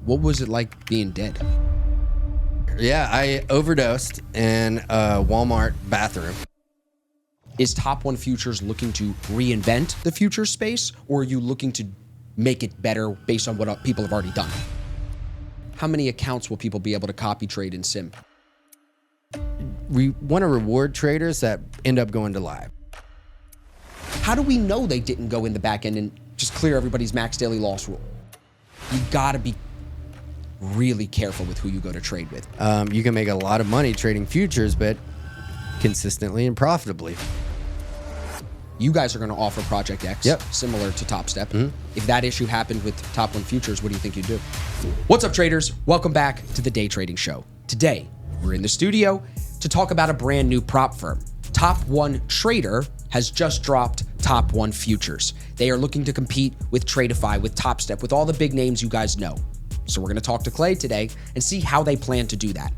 what was it like being dead? Yeah, I overdosed in a Walmart bathroom. Is Top One Futures looking to reinvent the future space, or are you looking to make it better based on what people have already done? How many accounts will people be able to copy, trade, and sim? We want to reward traders that end up going to live. How do we know they didn't go in the back end and just clear everybody's max daily loss rule? You gotta be really careful with who you go to trade with. You can make a lot of money trading futures, but consistently and profitably. You guys are going to offer Project X, similar to Top Step. If that issue happened with Top One Futures, what do you think you'd do? What's up, traders? Welcome back to the Day Trading Show. Today, we're in the studio to talk about a brand new prop firm. Top One Trader has just dropped Top One Futures. They are looking to compete with Tradeify, with Top Step, with all the big names you guys know. So we're going to talk to Clay today and see how they plan to do that.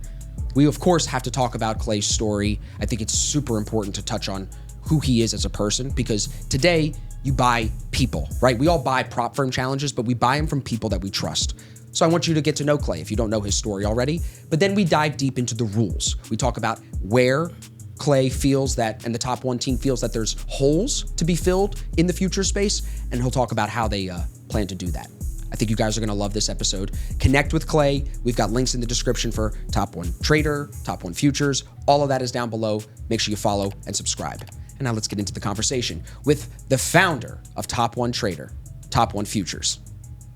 We, of course, have to talk about Clay's story. I think it's super important to touch on who he is as a person, because today you buy people, right? We all buy prop firm challenges, but we buy them from people that we trust. So I want you to get to know Clay if you don't know his story already. But then we dive deep into the rules. We talk about where Clay feels that, and the Top One team feels that there's holes to be filled in the future space, and he'll talk about how they plan to do that. I think you guys are going to love this episode. Connect with Clay. We've got links in the description for Top One Trader, Top One Futures. All of that is down below. Make sure you follow and subscribe. And now let's get into the conversation with the founder of Top One Trader, Top One Futures,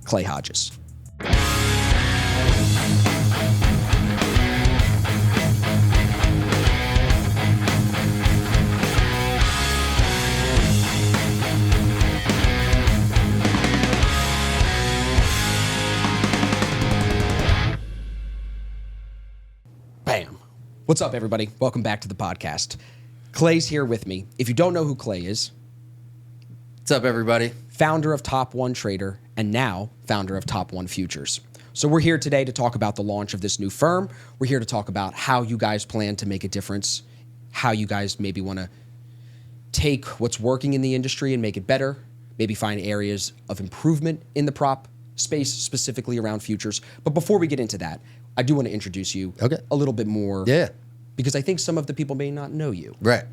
Clay Hodges. Bam. What's up, everybody? Welcome back to the podcast. Clay's here with me. If you don't know who Clay is, What's up, everybody? Founder of Top One Trader and now founder of Top One Futures. So we're here today to talk about the launch of this new firm. We're here to talk about how you guys plan to make a difference, how you guys maybe want to take what's working in the industry and make it better, maybe find areas of improvement in the prop space, specifically around futures. But before we get into that, I do want to introduce you a little bit more. Yeah. Because I think some of the people may not know you. Right.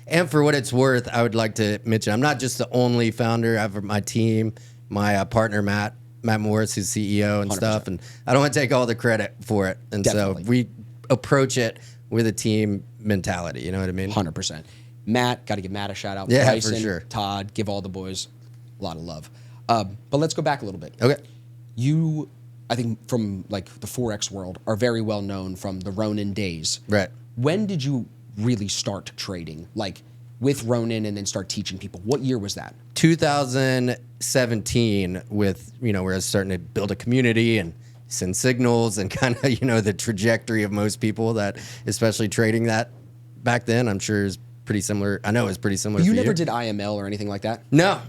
And for what it's worth, I would like to mention, I'm not just the only founder. I have my team, my partner, Matt Morris, who's CEO and 100%. Stuff. And I don't want to take all the credit for it. And Definitely. So we approach it with a team mentality. You know what I mean? 100%. Matt, got to give Matt a shout out. Yeah, Bryson, for sure. Todd, give all the boys a lot of love. But let's go back a little bit. Okay. You, I think from like the Forex world, are very well known from the Ronin days. Right. When did you really start trading, like with Ronin, and then start teaching people? What year was that? 2017 with, where I was starting to build a community and send signals and kind of, the trajectory of most people that, especially trading that back then, I'm sure is pretty similar. I know it's pretty similar. You never did IML or anything like that? No.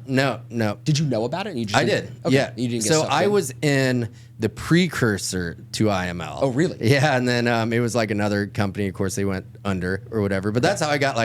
Did you know about it? And you just I did. Okay. Yeah. You didn't get so I was in the precursor to IML. Oh, really? Yeah. And then it was like another company. Of course, they went under or whatever. But that's how I got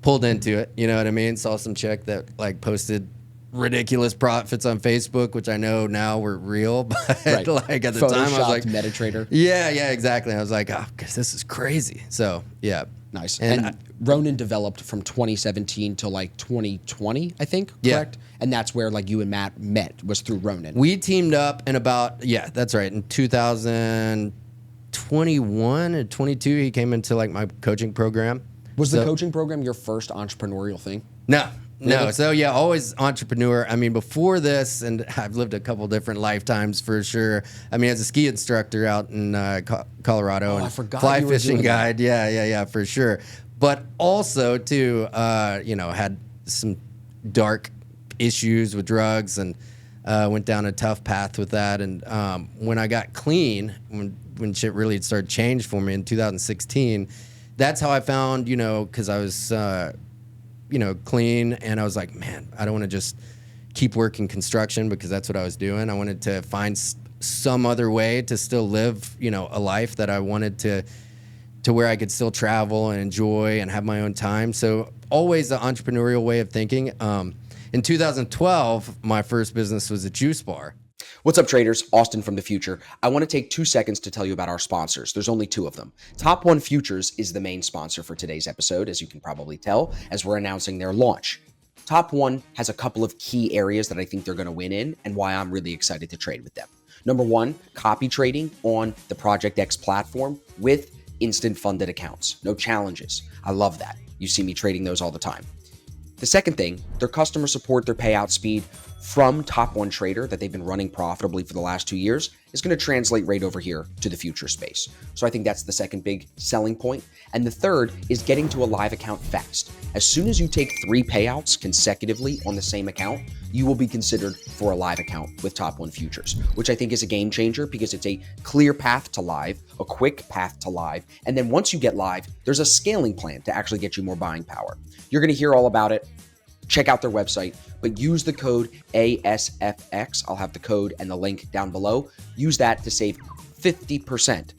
pulled into it. You know what I mean? Saw some chick that posted ridiculous profits on Facebook, which I know now were real, but at the time I was like MetaTrader. Yeah, exactly. I was like, oh, this is crazy. So yeah. Nice. And Ronin developed from 2017 to 2020, I think, correct? Yeah. And that's where you and Matt met, was through Ronin. We teamed up in that's right, in 2021 and 22, he came into my coaching program. Was the coaching program your first entrepreneurial thing? No. So yeah, always entrepreneur. I mean, before this, and I've lived a couple different lifetimes for sure. I mean, as a ski instructor out in Colorado and fly fishing guide. Yeah, for sure. But also too, had some dark issues with drugs and went down a tough path with that. And when I got clean, when shit really started to change for me in 2016, that's how I found, because I was clean, and I was like, man, I don't want to just keep working construction because that's what I was doing. I wanted to find some other way to still live, a life that I wanted to where I could still travel and enjoy and have my own time. So always the entrepreneurial way of thinking. In 2012, my first business was a juice bar. What's up, traders? Austin from the future. I want to take 2 seconds to tell you about our sponsors. There's only 2 of them. Top One Futures is the main sponsor for today's episode, as you can probably tell, as we're announcing their launch. Top One has a couple of key areas that I think they're going to win in and why I'm really excited to trade with them. Number 1, copy trading on the Project X platform with instant funded accounts. No challenges. I love that. You see me trading those all the time. The second thing, their customer support, their payout speed from Top One Trader that they've been running profitably for the last 2 years is going to translate right over here to the future space. So I think that's the second big selling point. And the third is getting to a live account fast. As soon as you take 3 payouts consecutively on the same account, you will be considered for a live account with Top One Futures, which I think is a game changer because it's a clear path to live, a quick path to live. And then once you get live, there's a scaling plan to actually get you more buying power. You're going to hear all about it. Check out their website, but use the code ASFX. I'll have the code and the link down below. Use that to save 50%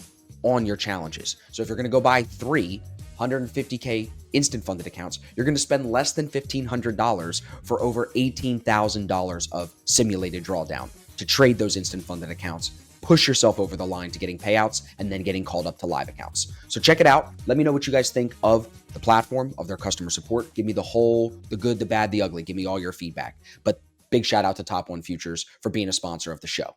on your challenges. So if you're going to go buy 3 150K instant funded accounts, you're going to spend less than $1,500 for over $18,000 of simulated drawdown to trade those instant funded accounts. Push yourself over the line to getting payouts and then getting called up to live accounts. So check it out. Let me know what you guys think of the platform, of their customer support. Give me the good, the bad, the ugly. Give me all your feedback. But big shout out to Top One Futures for being a sponsor of the show.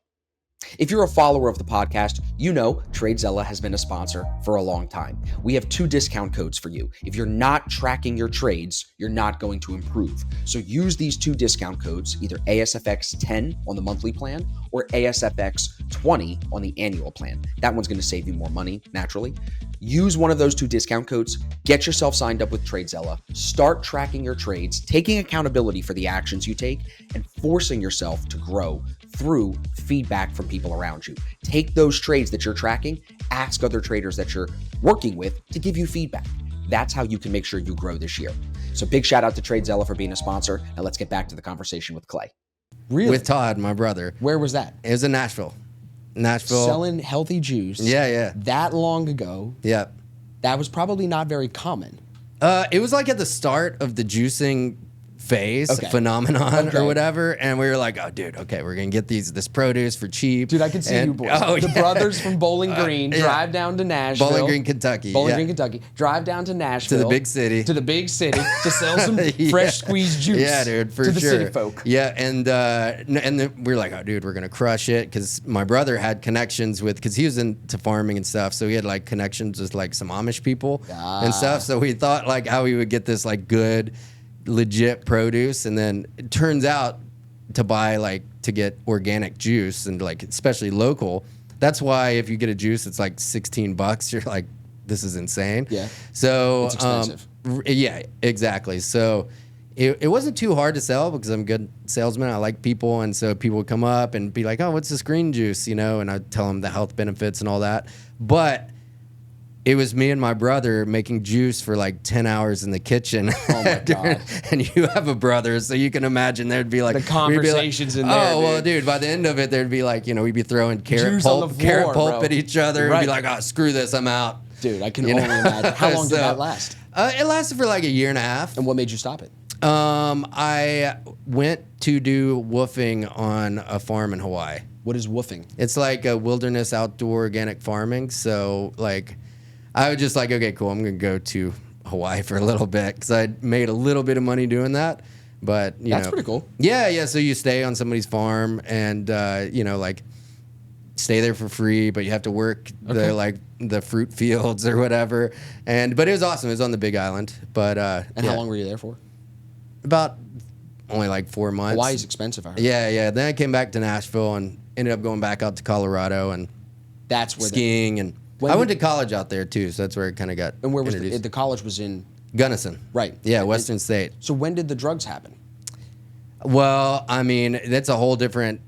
If you're a follower of the podcast, you know TradeZella has been a sponsor for a long time. We have 2 discount codes for you. If you're not tracking your trades, you're not going to improve. So use these 2 discount codes, either ASFX 10 on the monthly plan or ASFX 20 on the annual plan. That one's going to save you more money, naturally. Use one of those 2 discount codes, get yourself signed up with TradeZella, start tracking your trades, taking accountability for the actions you take, and forcing yourself to grow through feedback from people around you. Take those trades that you're tracking, ask other traders that you're working with to give you feedback. That's how you can make sure you grow this year. So big shout out to TradeZella for being a sponsor. Now let's get back to the conversation with Clay. Really? With Todd, my brother. Where was that? It was in Nashville. Selling healthy juice. Yeah. That long ago. Yeah. That was probably not very common. It was like at the start of the juicing phase, phenomenon or whatever, and we were like, oh dude, okay, we're gonna get this produce for cheap. Dude, I can see you boys. The brothers from Bowling Green drive down to Nashville. Bowling Green, Kentucky. Drive down to Nashville. To the big city. To sell some fresh squeezed juice. Yeah, dude, for sure. To the city folk. Yeah, and then we were like, oh dude, we're gonna crush it, because my brother had connections with, because he was into farming and stuff, so he had like connections with like some Amish people and stuff, so we thought like how we would get this like good legit produce, and then it turns out to get organic juice, and like especially local, that's why if you get a juice it's like $16, you're like, this is insane. Yeah, so it's expensive. Yeah, exactly. So it wasn't too hard to sell because I'm a good salesman. I like people, and so people would come up and be like, oh, what's this green juice, and I'd tell them the health benefits and all that. But it was me and my brother making juice for like 10 hours in the kitchen. Oh my God. And you have a brother, so you can imagine there'd be like the conversations in there. Oh, well, dude, by the end of it, there'd be like, we'd be throwing carrot pulp at each other and be like, oh, screw this, I'm out. Dude, I can only imagine. How long did that last? It lasted for like a year and a half. And what made you stop it? I went to do woofing on a farm in Hawaii. What is woofing? It's like a wilderness outdoor organic farming. So like, I was just like, okay, cool, I'm going to go to Hawaii for a little bit, because I made a little bit of money doing that. But, that's pretty cool. Yeah. So you stay on somebody's farm and, like stay there for free, but you have to work the fruit fields or whatever. But it was awesome. It was on the Big Island. But how long were you there for? About only like 4 months. Hawaii's expensive, I heard. Yeah. Then I came back to Nashville and ended up going back out to Colorado and that's where skiing and I went to college out there too, so that's where it kind of got. And where was the college? Was in Gunnison, right? Yeah, Western State. So when did the drugs happen? Well, I mean, that's a whole different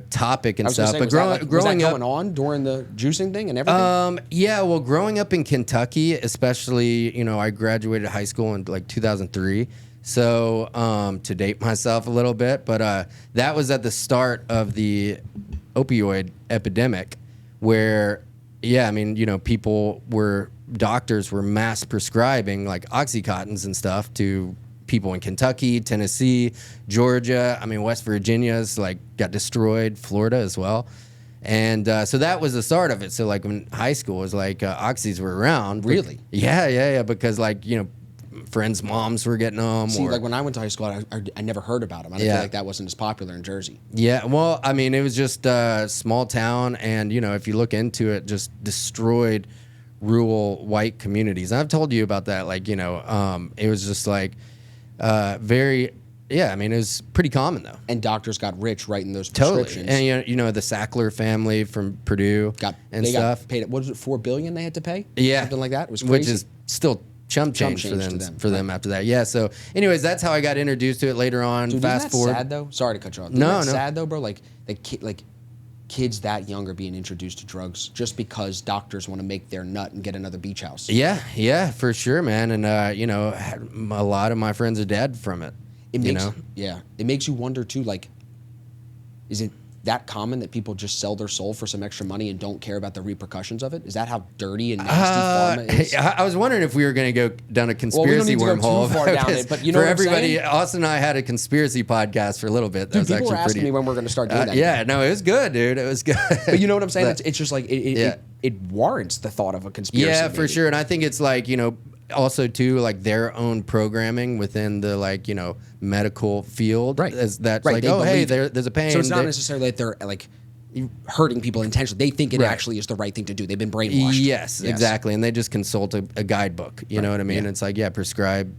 topic and stuff. But growing was that going on during the juicing thing and everything? Yeah. Well, growing up in Kentucky, especially, I graduated high school in like 2003. So to date myself a little bit, but that was at the start of the opioid epidemic, where. Yeah, I mean, doctors were mass prescribing like Oxycontins and stuff to people in Kentucky, Tennessee, Georgia. I mean, West Virginia's like got destroyed, Florida as well. And so that was the start of it. So like when high school was like oxys were around. Really? Yeah. Because like, you know, friends' moms were getting them. See, like when I went to high school, I never heard about them. I feel like that wasn't as popular in Jersey. Yeah, well, I mean, it was just a small town, and you know, if you look into it, just destroyed rural white communities. And I've told you about that. Like, you know, it was just like very. Yeah, I mean, it was pretty common though. And doctors got rich writing those prescriptions. Totally. And you know the Sackler family from Purdue got paid. What was it? $4 billion they had to pay? Yeah, something like that. It was crazy. Which is still chump change for them after that. Yeah. So, anyways, that's how I got introduced to it later on. Dude, fast forward. Sad though. Sorry to cut you off. No. Sad though, bro. Like kids that young are being introduced to drugs just because doctors want to make their nut and get another beach house. Yeah, for sure, man. And you know, a lot of my friends are dead from it. It makes you wonder too. Like, is it that common that people just sell their soul for some extra money and don't care about the repercussions of it? Is that how dirty and nasty pharma is? I was wondering if we were going to go down a conspiracy wormhole. Go too far down it, but you know for what everybody, I'm saying? Austin and I had a conspiracy podcast for a little bit. That dude, was people actually were asking pretty, me when we're going to start doing that. Yeah, no, it was good, dude. It was good. But you know what I'm saying? It's just like it warrants the thought of a conspiracy. Yeah, for sure. And I think it's like, you know, also too like their own programming within the like, you know, medical field. Right. That's right. like, oh, hey, there's a pain. So it's not necessarily that they're like hurting people intentionally. They think it actually is the right thing to do. They've been brainwashed. Yes, exactly. And they just consult a guidebook. You know what I mean? Yeah. It's like, prescribe,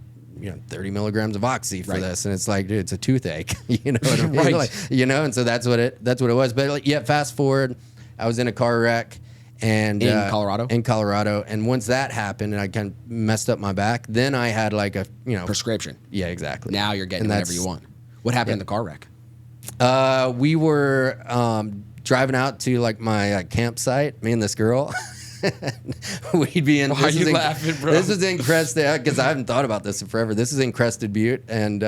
30 milligrams of oxy for this, and it's like, dude, it's a toothache. You know what I mean? Right. Like, and so that's what it was. But like, fast forward, I was in a car wreck. And in Colorado? In Colorado. And once that happened and I kind of messed up my back, then I had like a, prescription. Yeah, exactly. Now you're getting whatever you want. What happened in the car wreck? We were driving out to like my campsite, me and this girl. We'd be in. Why are you laughing, bro? This is in Crested, because I haven't thought about this in forever. This is in Crested Butte. And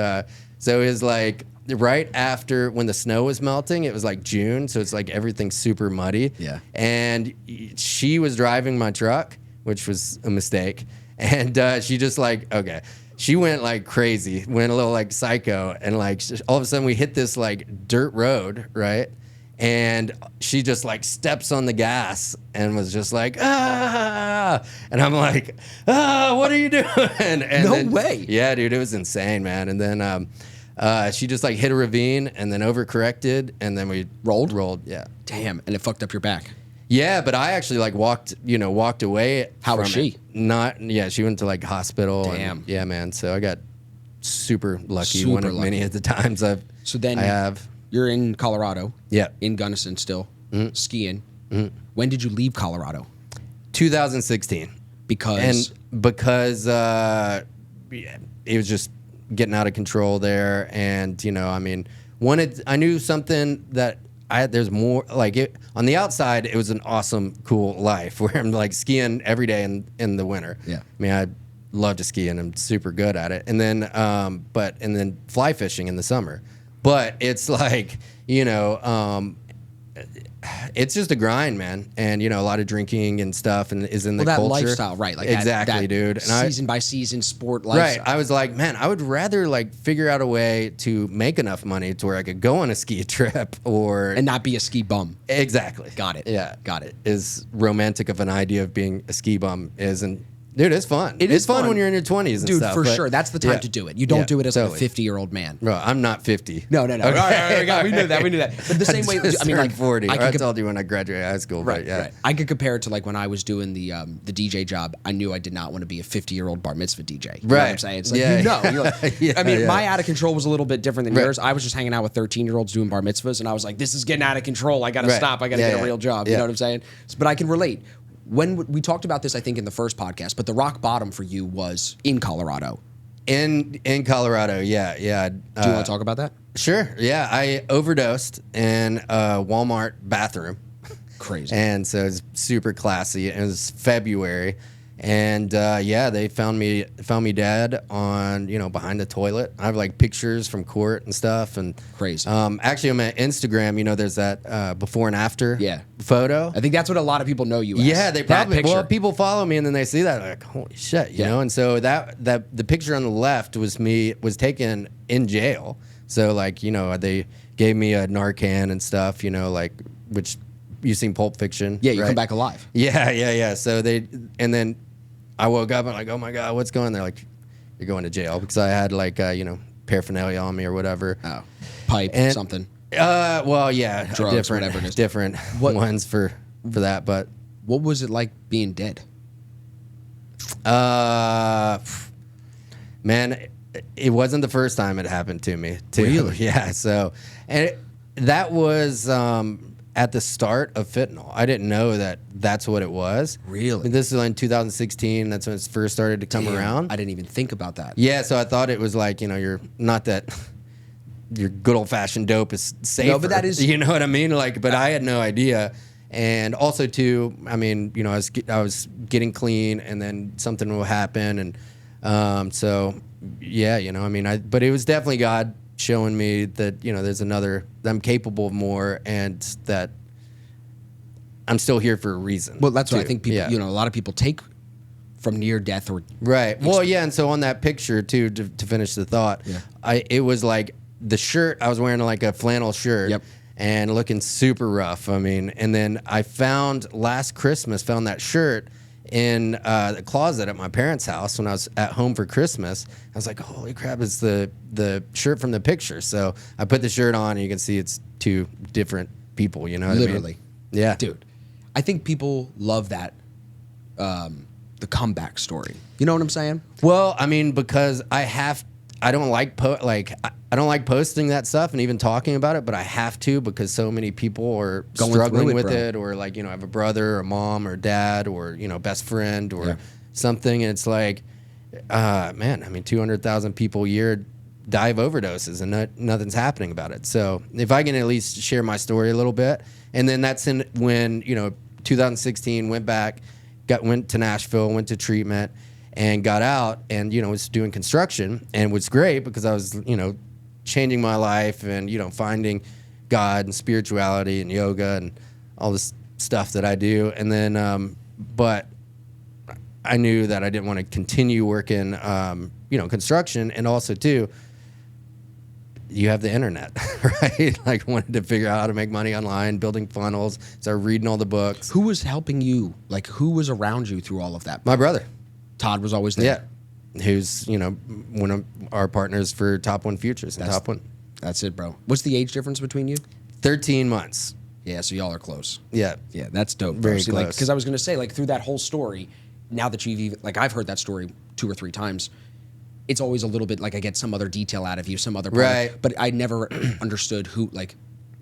so it was like right after when the snow was melting, it was like June. So it's like everything's super muddy. Yeah. And she was driving my truck, which was a mistake. And she just like, okay. She went like crazy, went a little like psycho. And like all of a sudden we hit this like dirt road, right? And she just like steps on the gas and was just like, ah. And I'm like, what are you doing? And no way. Yeah, dude, it was insane, man. And then she just like hit a ravine and then overcorrected, and then we rolled. Yeah. Damn. And it fucked up your back. Yeah, but I actually like walked away. How was she? She went to like hospital. Damn. Yeah, man. So I got super lucky. One of many of the times I have. You're in Colorado. Yeah. In Gunnison still. Mm-hmm. Skiing. Mm-hmm. When did you leave Colorado? 2016. Because it was just getting out of control there, and I knew something that there's more like it on the outside. It was an awesome, cool life where I'm like skiing every day in the winter. Yeah, I mean, I love to ski and I'm super good at it. And then, and then fly fishing in the summer. But it's like, it's just a grind, man. And, a lot of drinking and stuff and is in the that culture. lifestyle, right? Like exactly, that dude. And season by season sport lifestyle. Right. I was like, man, I would rather like figure out a way to make enough money to where I could go on a ski trip and not be a ski bum. Exactly. Got it. Yeah. Got it. As romantic of an idea of being a ski bum is, and dude, it's fun. It's fun when you're in your 20s and dude, stuff. Dude, for sure. That's the time to do it. You don't do it as like a 50-year-old man. Bro, I'm not 50. No. Okay. All right, we knew that. But the same way, I mean, like 40. I told you when I graduated high school. Right, but yeah. Right. I could compare it to like when I was doing the DJ job. I knew I did not want to be a 50-year-old bar mitzvah DJ. You know what I'm saying? It's like, You're like, my out of control was a little bit different than yours. I was just hanging out with 13-year-olds doing bar mitzvahs, and I was like, this is getting out of control. I got to stop. I got to get a real job. You know what I'm saying? But I can relate. When we talked about this, I think in the first podcast, but the rock bottom for you was in Colorado. In Colorado, yeah. Do you want to talk about that? Sure. Yeah, I overdosed in a Walmart bathroom. Crazy. And so it was super classy. It was February, And they found me dead on, behind the toilet. I have like pictures from court and stuff. And crazy. Actually, on my Instagram, there's that before and after photo. I think that's what a lot of people know you as. Yeah, they probably. Well, people follow me and then they see that like, holy shit, you know. And so that the picture on the left was taken in jail. So like, they gave me a Narcan and stuff, like which. You've seen Pulp Fiction. Yeah, you come back alive. Yeah. So and then I woke up and like, oh my God, what's going on? They're like, you're going to jail because I had like, paraphernalia on me or whatever. Oh, pipe, something. Well, yeah. Drugs, whatever it is. Different ones for that. But what was it like being dead? Man, it wasn't the first time it happened to me too. Really? Yeah. So, and that was, at the start of fentanyl. I didn't know that that's what it was. Really? This is in 2016. That's when it first started to come around. I didn't even think about that. Yeah, so I thought it was like, you're not that your good old fashioned dope is safer. No, but that is. You know what I mean? Like, but I had no idea. And also too, I mean, I was getting clean, and then something will happen, and so yeah, but it was definitely God showing me that there's another, that I'm capable of more, and that I'm still here for a reason. Well, that's what I think people, a lot of people take from near death or right. Well, yeah, and so on that picture too, to finish the thought, it was like the shirt I was wearing, like a flannel shirt, and looking super rough. I mean, and then I found last Christmas that shirt in the closet at my parents' house when I was at home for Christmas. I was like, holy crap, it's the shirt from the picture. So I put the shirt on, and you can see it's two different people, literally. What I mean? Yeah. Dude, I think people love that, the comeback story. You know what I'm saying? Well, I mean, because I don't like posting that stuff and even talking about it, but I have to, because so many people are struggling with it, or like, I have a brother or mom or dad or, best friend or something. And it's like, man, I mean, 200,000 people a year die of overdoses, and nothing's happening about it. So if I can at least share my story a little bit, and then that's when 2016 went to Nashville, went to treatment, and got out, and was doing construction, and was great because I was changing my life, and finding God and spirituality and yoga and all this stuff that I do. And then but I knew that I didn't want to continue working construction, and also too, you have the internet, right? Like, wanted to figure out how to make money online, building funnels, started reading all the books. Who was helping you? Like, who was around you through all of that? My brother. Todd was always there. Yeah. Who's, one of our partners for Top One Futures and Top One. That's it, bro. What's the age difference between you? 13 months. Yeah, so y'all are close. Yeah. Yeah, that's dope. Very close. Because I was going to say, like, through that whole story, now that you've even, like, I've heard that story 2 or 3 times, it's always a little bit like I get some other detail out of you, some other part. Right. But I never understood who, like,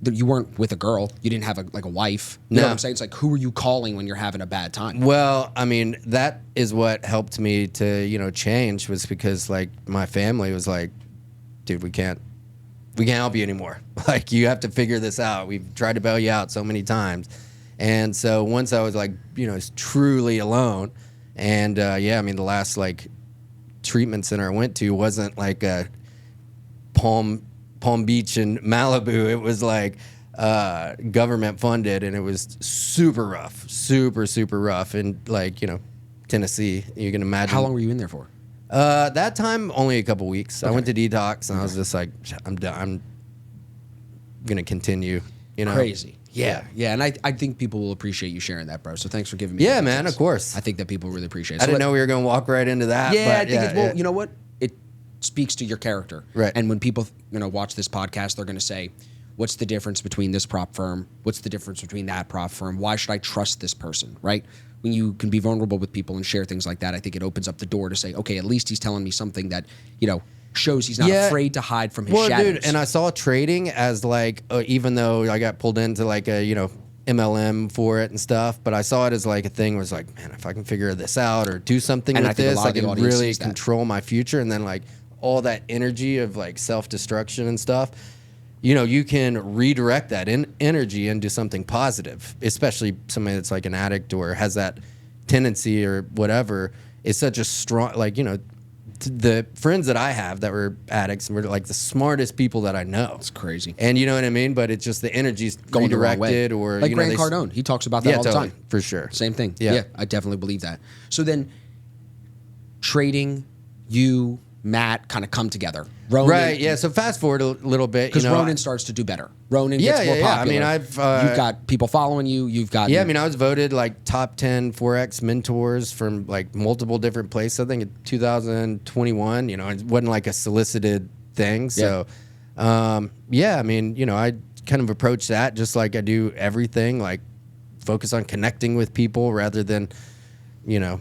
you weren't with a girl. You didn't have a wife. You know what I'm saying? It's like, who are you calling when you're having a bad time? Well, I mean, that is what helped me to, change, was because, like, my family was like, dude, we can't help you anymore. Like, you have to figure this out. We've tried to bail you out so many times. And so once I was like, truly alone, and I mean, the last like treatment center I went to wasn't like a Palm Beach in Malibu. It was like government funded, and it was super rough, super rough, and like, Tennessee. You can imagine. How long were you in there for? That time, only a couple weeks. Okay. I went to detox, and I was just like, I'm done. I'm gonna continue. Crazy. Yeah. And I think people will appreciate you sharing that, bro. So thanks for giving me. Yeah, man. Of course. I think that people really appreciate it. I didn't know we were gonna walk right into that. Yeah, but I think it's, well, you know what? It speaks to your character, right? And when people watch this podcast, they're gonna say, what's the difference between this prop firm? What's the difference between that prop firm? Why should I trust this person, right? When you can be vulnerable with people and share things like that, I think it opens up the door to say, okay, at least he's telling me something that, shows he's not afraid to hide from his shadows. Dude, and I saw trading as like, even though I got pulled into like a, MLM for it and stuff, but I saw it as like a thing where it's like, man, if I can figure this out or do something with this, I can really control my future. And then like all that energy of like self-destruction and stuff, you can redirect that energy into something positive, especially somebody that's like an addict or has that tendency or whatever is such a strong, like, you know, the friends that I have that were addicts and were like the smartest people that I know. It's crazy. And you know what I mean? But it's just the energy's going redirected, or like, you know, Grant Cardone. He talks about that all the time. For sure. Same thing. Yeah, I definitely believe that. So then trading, you, Matt kind of come together. Ronan, right, yeah. So fast forward a little bit. Because Ronan starts to do better. Ronan gets more popular. I mean, you've got people following you. You've got... Yeah, I mean, I was voted like top 10 Forex mentors from like multiple different places. I think in 2021, you know, it wasn't like a solicited thing. So, yeah, I mean, you know, I kind of approach that just like I do everything, like focus on connecting with people rather than, you know,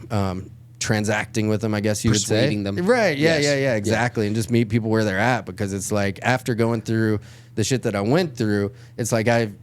transacting with them, I guess you would say. Persuading them. Right, yeah, exactly. And just meet people where they're at, because it's like after going through the shit that I went through, it's like I've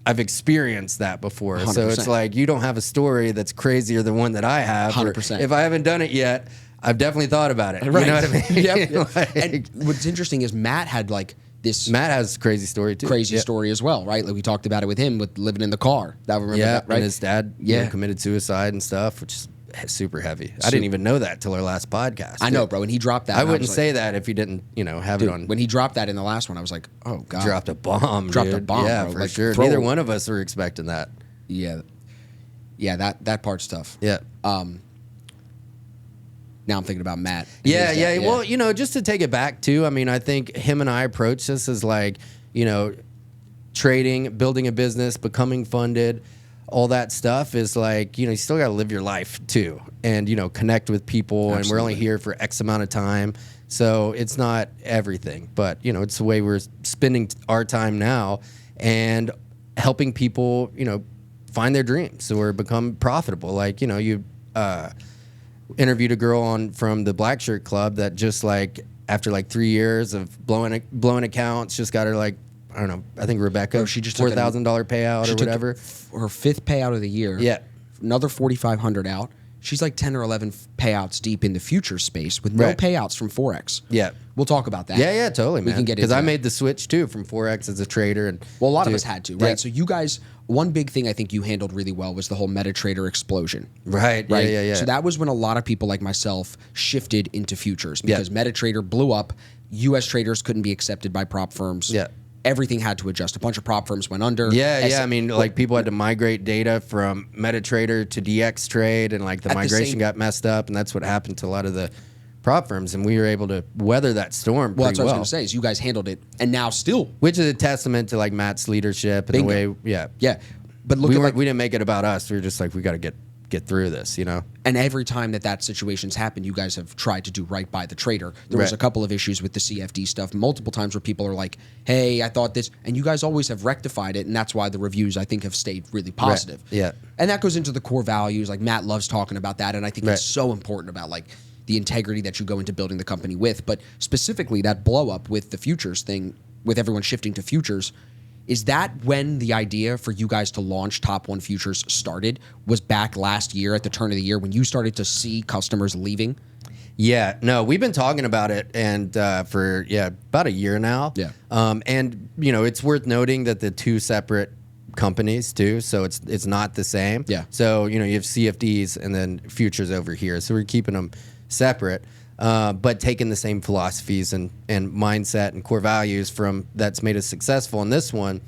experienced that before. 100%. So it's like you don't have a story that's crazier than one that I have. 100%. If I haven't done it yet, I've definitely thought about it. Right. You know what I mean? Yep. Like, and what's interesting is Matt had like this... Matt has a crazy story too. Crazy story as well, right? Like we talked about it with him, with living in the car. That remember that, right? And his dad committed suicide and stuff, which is super heavy. I didn't even know that till our last podcast. I know, bro. And he dropped that. I wouldn't say that if he didn't, you know, have it on. When he dropped that in the last one, I was like, oh god, dropped a bomb. Dropped a bomb. Yeah, bro. for like, sure. Neither one of us were expecting that. Yeah, that part's tough. Yeah. Now I'm thinking about Matt. Yeah. Well, you know, just to take it back too. I mean, I think him and I approach this as like, you know, trading, building a business, becoming funded. All that stuff is like, you know, you still got to live your life too, and, you know, connect with people. Absolutely. And we're only here for X amount of time. So it's not everything, but, you know, it's the way we're spending our time now and helping people, you know, find their dreams or become profitable. Like, you know, you interviewed a girl from the Black Shirt Club that just like after like 3 years of blowing accounts, just got her like, I don't know. I think Rebecca. She just $4,000 payout or whatever. Her fifth payout of the year. Yeah. Another 4,500 out. She's like 10 or 11 payouts deep in the future space with no payouts from Forex. Yeah. We'll talk about that. Yeah, totally, man. We can get into because I made the switch too from Forex as a trader, and a lot of us had to, right? Yeah. So you guys, one big thing I think you handled really well was the whole MetaTrader explosion. Right. Yeah. So that was when a lot of people like myself shifted into futures because MetaTrader blew up. U.S. traders couldn't be accepted by prop firms. Yeah. Everything had to adjust. A bunch of prop firms went under. Yeah. I mean, like people had to migrate data from MetaTrader to DX Trade, and like the migration got messed up, and that's what happened to a lot of the prop firms, and we were able to weather that storm. Well, that's what I was going to say. Is you guys handled it, and now still, which is a testament to like Matt's leadership and the way. Yeah. But look, we didn't make it about us. We were just like, we got to get through this, you know. And every time that situation's happened, you guys have tried to do right by the trader. There was a couple of issues with the CFD stuff, multiple times where people are like, hey, I thought this, and you guys always have rectified it, and that's why the reviews, I think, have stayed really positive. Right. Yeah. And that goes into the core values. Like Matt loves talking about that, and I think it's so important about like the integrity that you go into building the company with. But specifically that blow up with the futures thing, with everyone shifting to futures, is that when the idea for you guys to launch Top One Futures started? Was back last year at the turn of the year when you started to see customers leaving? Yeah, no, we've been talking about it and for about a year now. Yeah. And you know, it's worth noting that the two separate companies too, so it's not the same. Yeah. So, you know, you have CFDs and then futures over here. So we're keeping them separate. But taking the same philosophies and mindset and core values from that's made us successful in this one.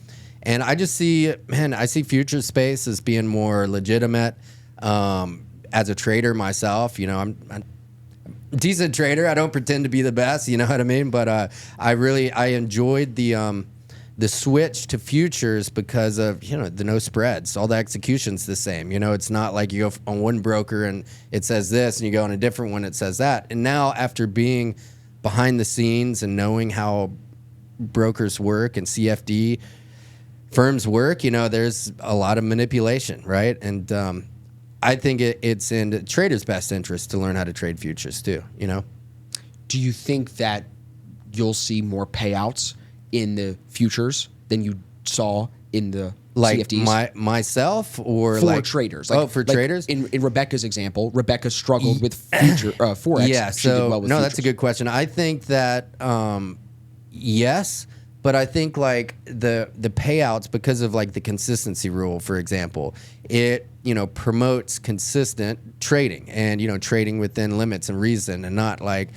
And I just see, I see futures space as being more legitimate. As a trader myself, you know, I'm a decent trader. I don't pretend to be the best, you know what I mean? But I enjoyed the switch to futures because of, you know, the no spreads. All the execution's the same. You know, it's not like you go on one broker and it says this and you go on a different one, it says that. And now after being behind the scenes and knowing how brokers work and CFD firms work, you know, there's a lot of manipulation, right? And I think it's in the trader's best interest to learn how to trade futures too, you know? Do you think that you'll see more payouts in the futures than you saw in the CFDs? Myself or for like traders? For traders? In Rebecca's example, Rebecca struggled with Forex. Yeah, she did well with futures. That's a good question. I think that yes, But I think like the payouts, because of like the consistency rule, for example, it, you know, promotes consistent trading and, you know, trading within limits and reason, and not like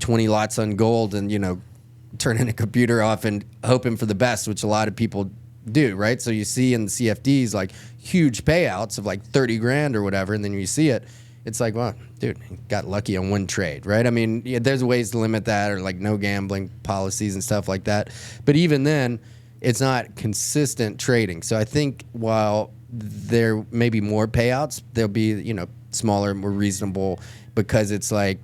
20 lots on gold and, you know, turning a computer off and hoping for the best, which a lot of people do, right? So you see in the CFDs like huge payouts of like 30 grand or whatever, and then you see it, it's like, well, dude, you got lucky on one trade, right? I mean, yeah, there's ways to limit that, or like no gambling policies and stuff like that. But even then, it's not consistent trading. So I think while there may be more payouts, there'll be, you know, smaller, more reasonable, because it's like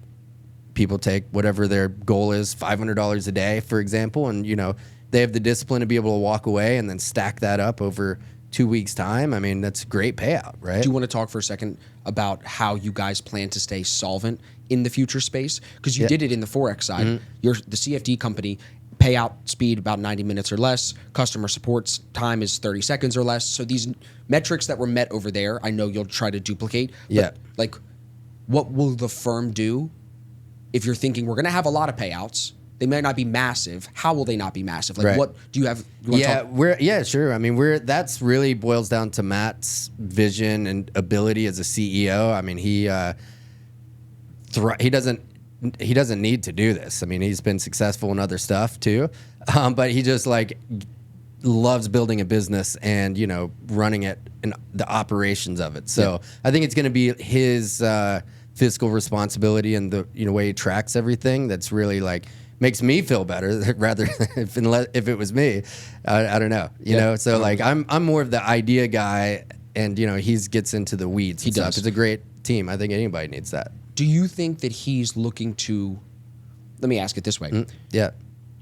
people take whatever their goal is, $500 a day, for example, and, you know, they have the discipline to be able to walk away and then stack that up over 2 weeks' time. I mean, that's a great payout, right? Do you want to talk for a second about how you guys plan to stay solvent in the future space? Because you did it in the Forex side. Mm-hmm. You're the CFD company, payout speed about 90 minutes or less, customer support time is 30 seconds or less. So these metrics that were met over there, I know you'll try to duplicate. But like, what will the firm do if you're thinking we're going to have a lot of payouts? They may not be massive. How will they not be massive? Like, what do you have? Sure. I mean, that's really boils down to Matt's vision and ability as a CEO. I mean, he doesn't need to do this. I mean, he's been successful in other stuff too, but he just like loves building a business and, you know, running it and the operations of it. So I think it's going to be his fiscal responsibility and the, you know, way he tracks everything. That's really like makes me feel better, rather if it was me. I don't know, you know. So like I'm more of the idea guy, and, you know, he gets into the weeds. He does. It's a great team. I think anybody needs that. Do you think that he's looking to? Let me ask it this way. Yeah.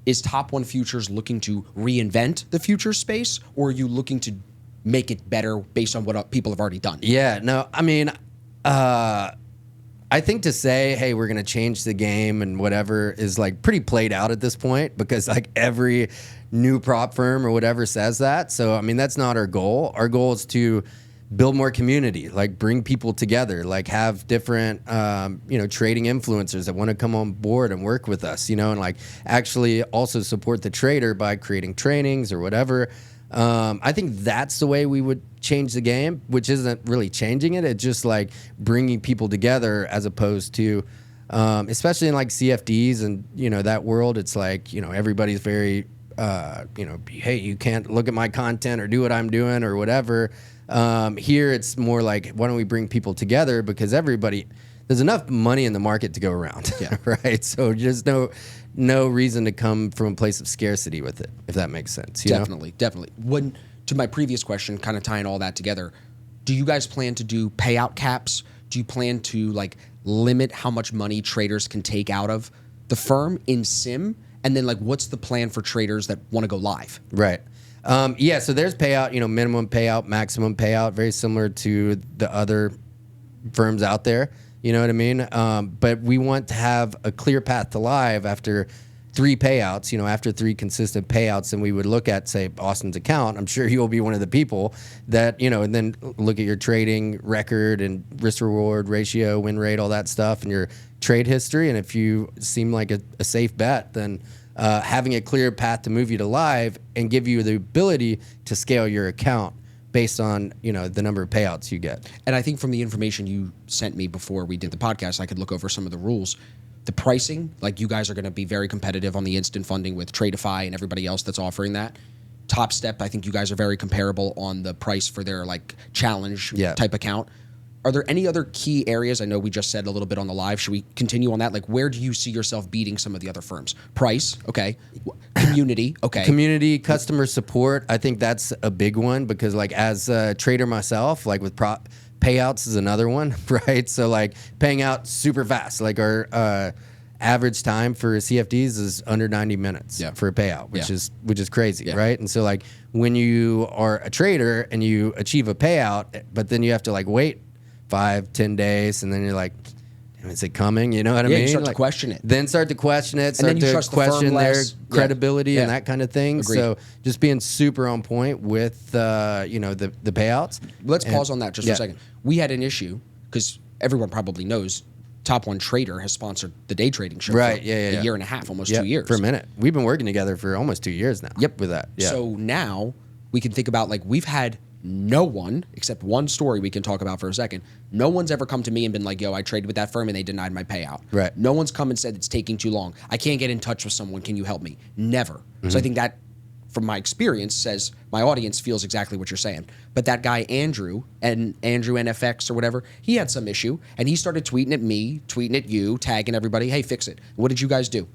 Is Top One Futures looking to reinvent the future space, or are you looking to make it better based on what people have already done? Yeah. No. I mean, I think to say, hey, we're going to change the game and whatever is like pretty played out at this point, because like every new prop firm or whatever says that. So, I mean, that's not our goal. Our goal is to build more community, like bring people together, like have different, you know, trading influencers that want to come on board and work with us, you know, and like actually also support the trader by creating trainings or whatever. I think that's the way we would change the game, which isn't really changing it. It's just like bringing people together, as opposed to, especially in like CFDs and, you know, that world. It's like, you know, everybody's very, you know, hey, you can't look at my content or do what I'm doing or whatever. Here it's more like, why don't we bring people together, because there's enough money in the market to go around. Yeah. Right. So just no reason to come from a place of scarcity with it, if that makes sense. Definitely. To my previous question, kind of tying all that together, do you guys plan to do payout caps? Do you plan to like limit how much money traders can take out of the firm in sim? And then like, what's the plan for traders that want to go live? Right. Yeah. So there's payout, you know, minimum payout, maximum payout, very similar to the other firms out there. You know what I mean? But we want to have a clear path to live after 3 payouts, you know, after 3 consistent payouts. And we would look at, say, Austin's account. I'm sure you'll be one of the people that, you know, and then look at your trading record and risk reward ratio, win rate, all that stuff, and your trade history. And if you seem like a safe bet, then having a clear path to move you to live and give you the ability to scale your account based on, you know, the number of payouts you get. And I think from the information you sent me before we did the podcast, I could look over some of the rules. The pricing, like you guys are going to be very competitive on the instant funding with Tradeify and everybody else that's offering that. Top Step, I think you guys are very comparable on the price for their like challenge type account. Are there any other key areas? I know we just said a little bit on the live. Should we continue on that? Like, where do you see yourself beating some of the other firms? Price, okay. Community, okay. Community, customer support. I think that's a big one, because like as a trader myself, like with payouts is another one, right? So like paying out super fast. Like our average time for CFDs is under 90 minutes for a payout, which is crazy, right? And so like when you are a trader and you achieve a payout, but then you have to like wait 5-10 days, and then you're like, is it coming? You know what I mean? You start like, to question it. Then start to question it, start to question their credibility and that kind of thing. Agreed. So just being super on point with, you know, the payouts. Let's pause on that just for a second. We had an issue, because everyone probably knows Top One Trader has sponsored the day trading show right. for a year and a half, almost 2 years. For a minute. We've been working together for almost 2 years now. Yep. With that. Yeah. So now we can think about, like, we've had no one, except one story we can talk about for a second. No one's ever come to me and been like, yo, I traded with that firm and they denied my payout. Right. No one's come and said it's taking too long. I can't get in touch with someone. Can you help me? Never. So I think that, from my experience, says my audience feels exactly what you're saying. But that guy, Andrew NFX or whatever, he had some issue and he started tweeting at me, tweeting at you, tagging everybody, hey, fix it. What did you guys do?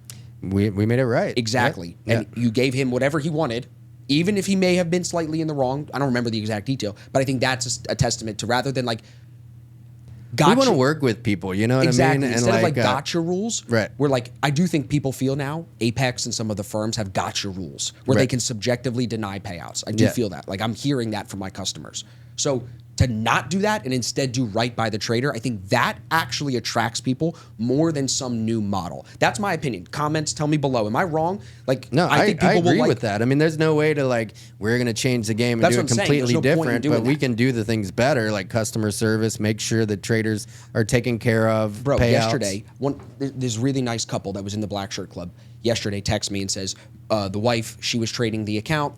We made it right. Exactly. Yeah. And you gave him whatever he wanted, even if he may have been slightly in the wrong. I don't remember the exact detail, but I think that's a testament to, rather than like, gotcha. We want to work with people, you know what I mean? And instead of like gotcha rules, right. We're like, I do think people feel now, Apex and some of the firms have gotcha rules where they can subjectively deny payouts. I do feel that. Like, I'm hearing that from my customers. So to not do that and instead do right by the trader, I think that actually attracts people more than some new model. That's my opinion. Comments, tell me below. Am I wrong? Like, no, I think people agree will with that. I mean, there's no way to like, we're going to change the game and do it completely different, but we can do the things better, like customer service, make sure the traders are taken care of. Bro, payouts. Yesterday, this really nice couple that was in the Black Shirt Club yesterday texted me and says, the wife, she was trading the account.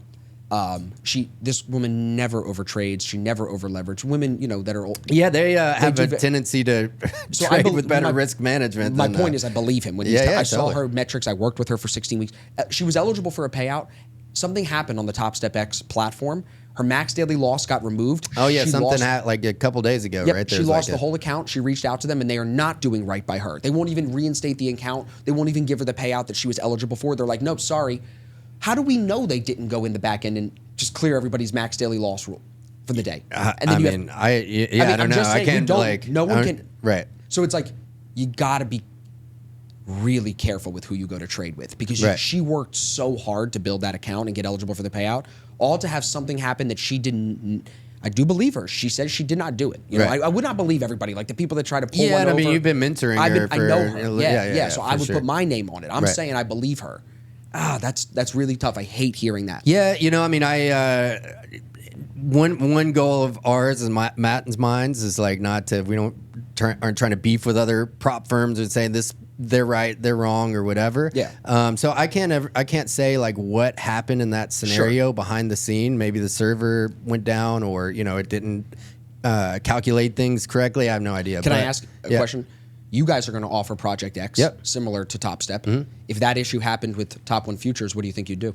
This woman never overtrades. She never overleveraged. Women, you know, that are old. Yeah, they have a tendency to trade with better risk management. My point is, I believe him. When I saw totally. her metrics, I worked with her for 16 weeks. She was eligible for a payout. Something happened on the TopStepX platform. Her max daily loss got removed. Oh yeah, something like a couple days ago, right? She lost the whole account. She reached out to them, and they are not doing right by her. They won't even reinstate the account. They won't even give her the payout that she was eligible for. They're like, nope, sorry. How do we know they didn't go in the back end and just clear everybody's max daily loss rule for the day? And then I don't know. I can't like. No one can. Right. So it's like, you got to be really careful with who you go to trade with, because she worked so hard to build that account and get eligible for the payout, all to have something happen that she didn't. I do believe her. She says she did not do it. You know, I would not believe everybody. Like the people that try to pull one over. I mean, you've been mentoring her. I know her. Yeah. So I would sure. put my name on it. I'm saying I believe her. That's really tough. I hate hearing that. Yeah, you know, I mean, one goal of ours and Matt and mine's is like not to, aren't trying to beef with other prop firms and saying this, they're right, they're wrong, or whatever. Yeah. So I can't say like what happened in that scenario behind the scene. Maybe the server went down, or it didn't calculate things correctly. I have no idea. Can I ask a question? You guys are going to offer Project X, similar to Top Step. If that issue happened with Top One Futures, what do you think you'd do?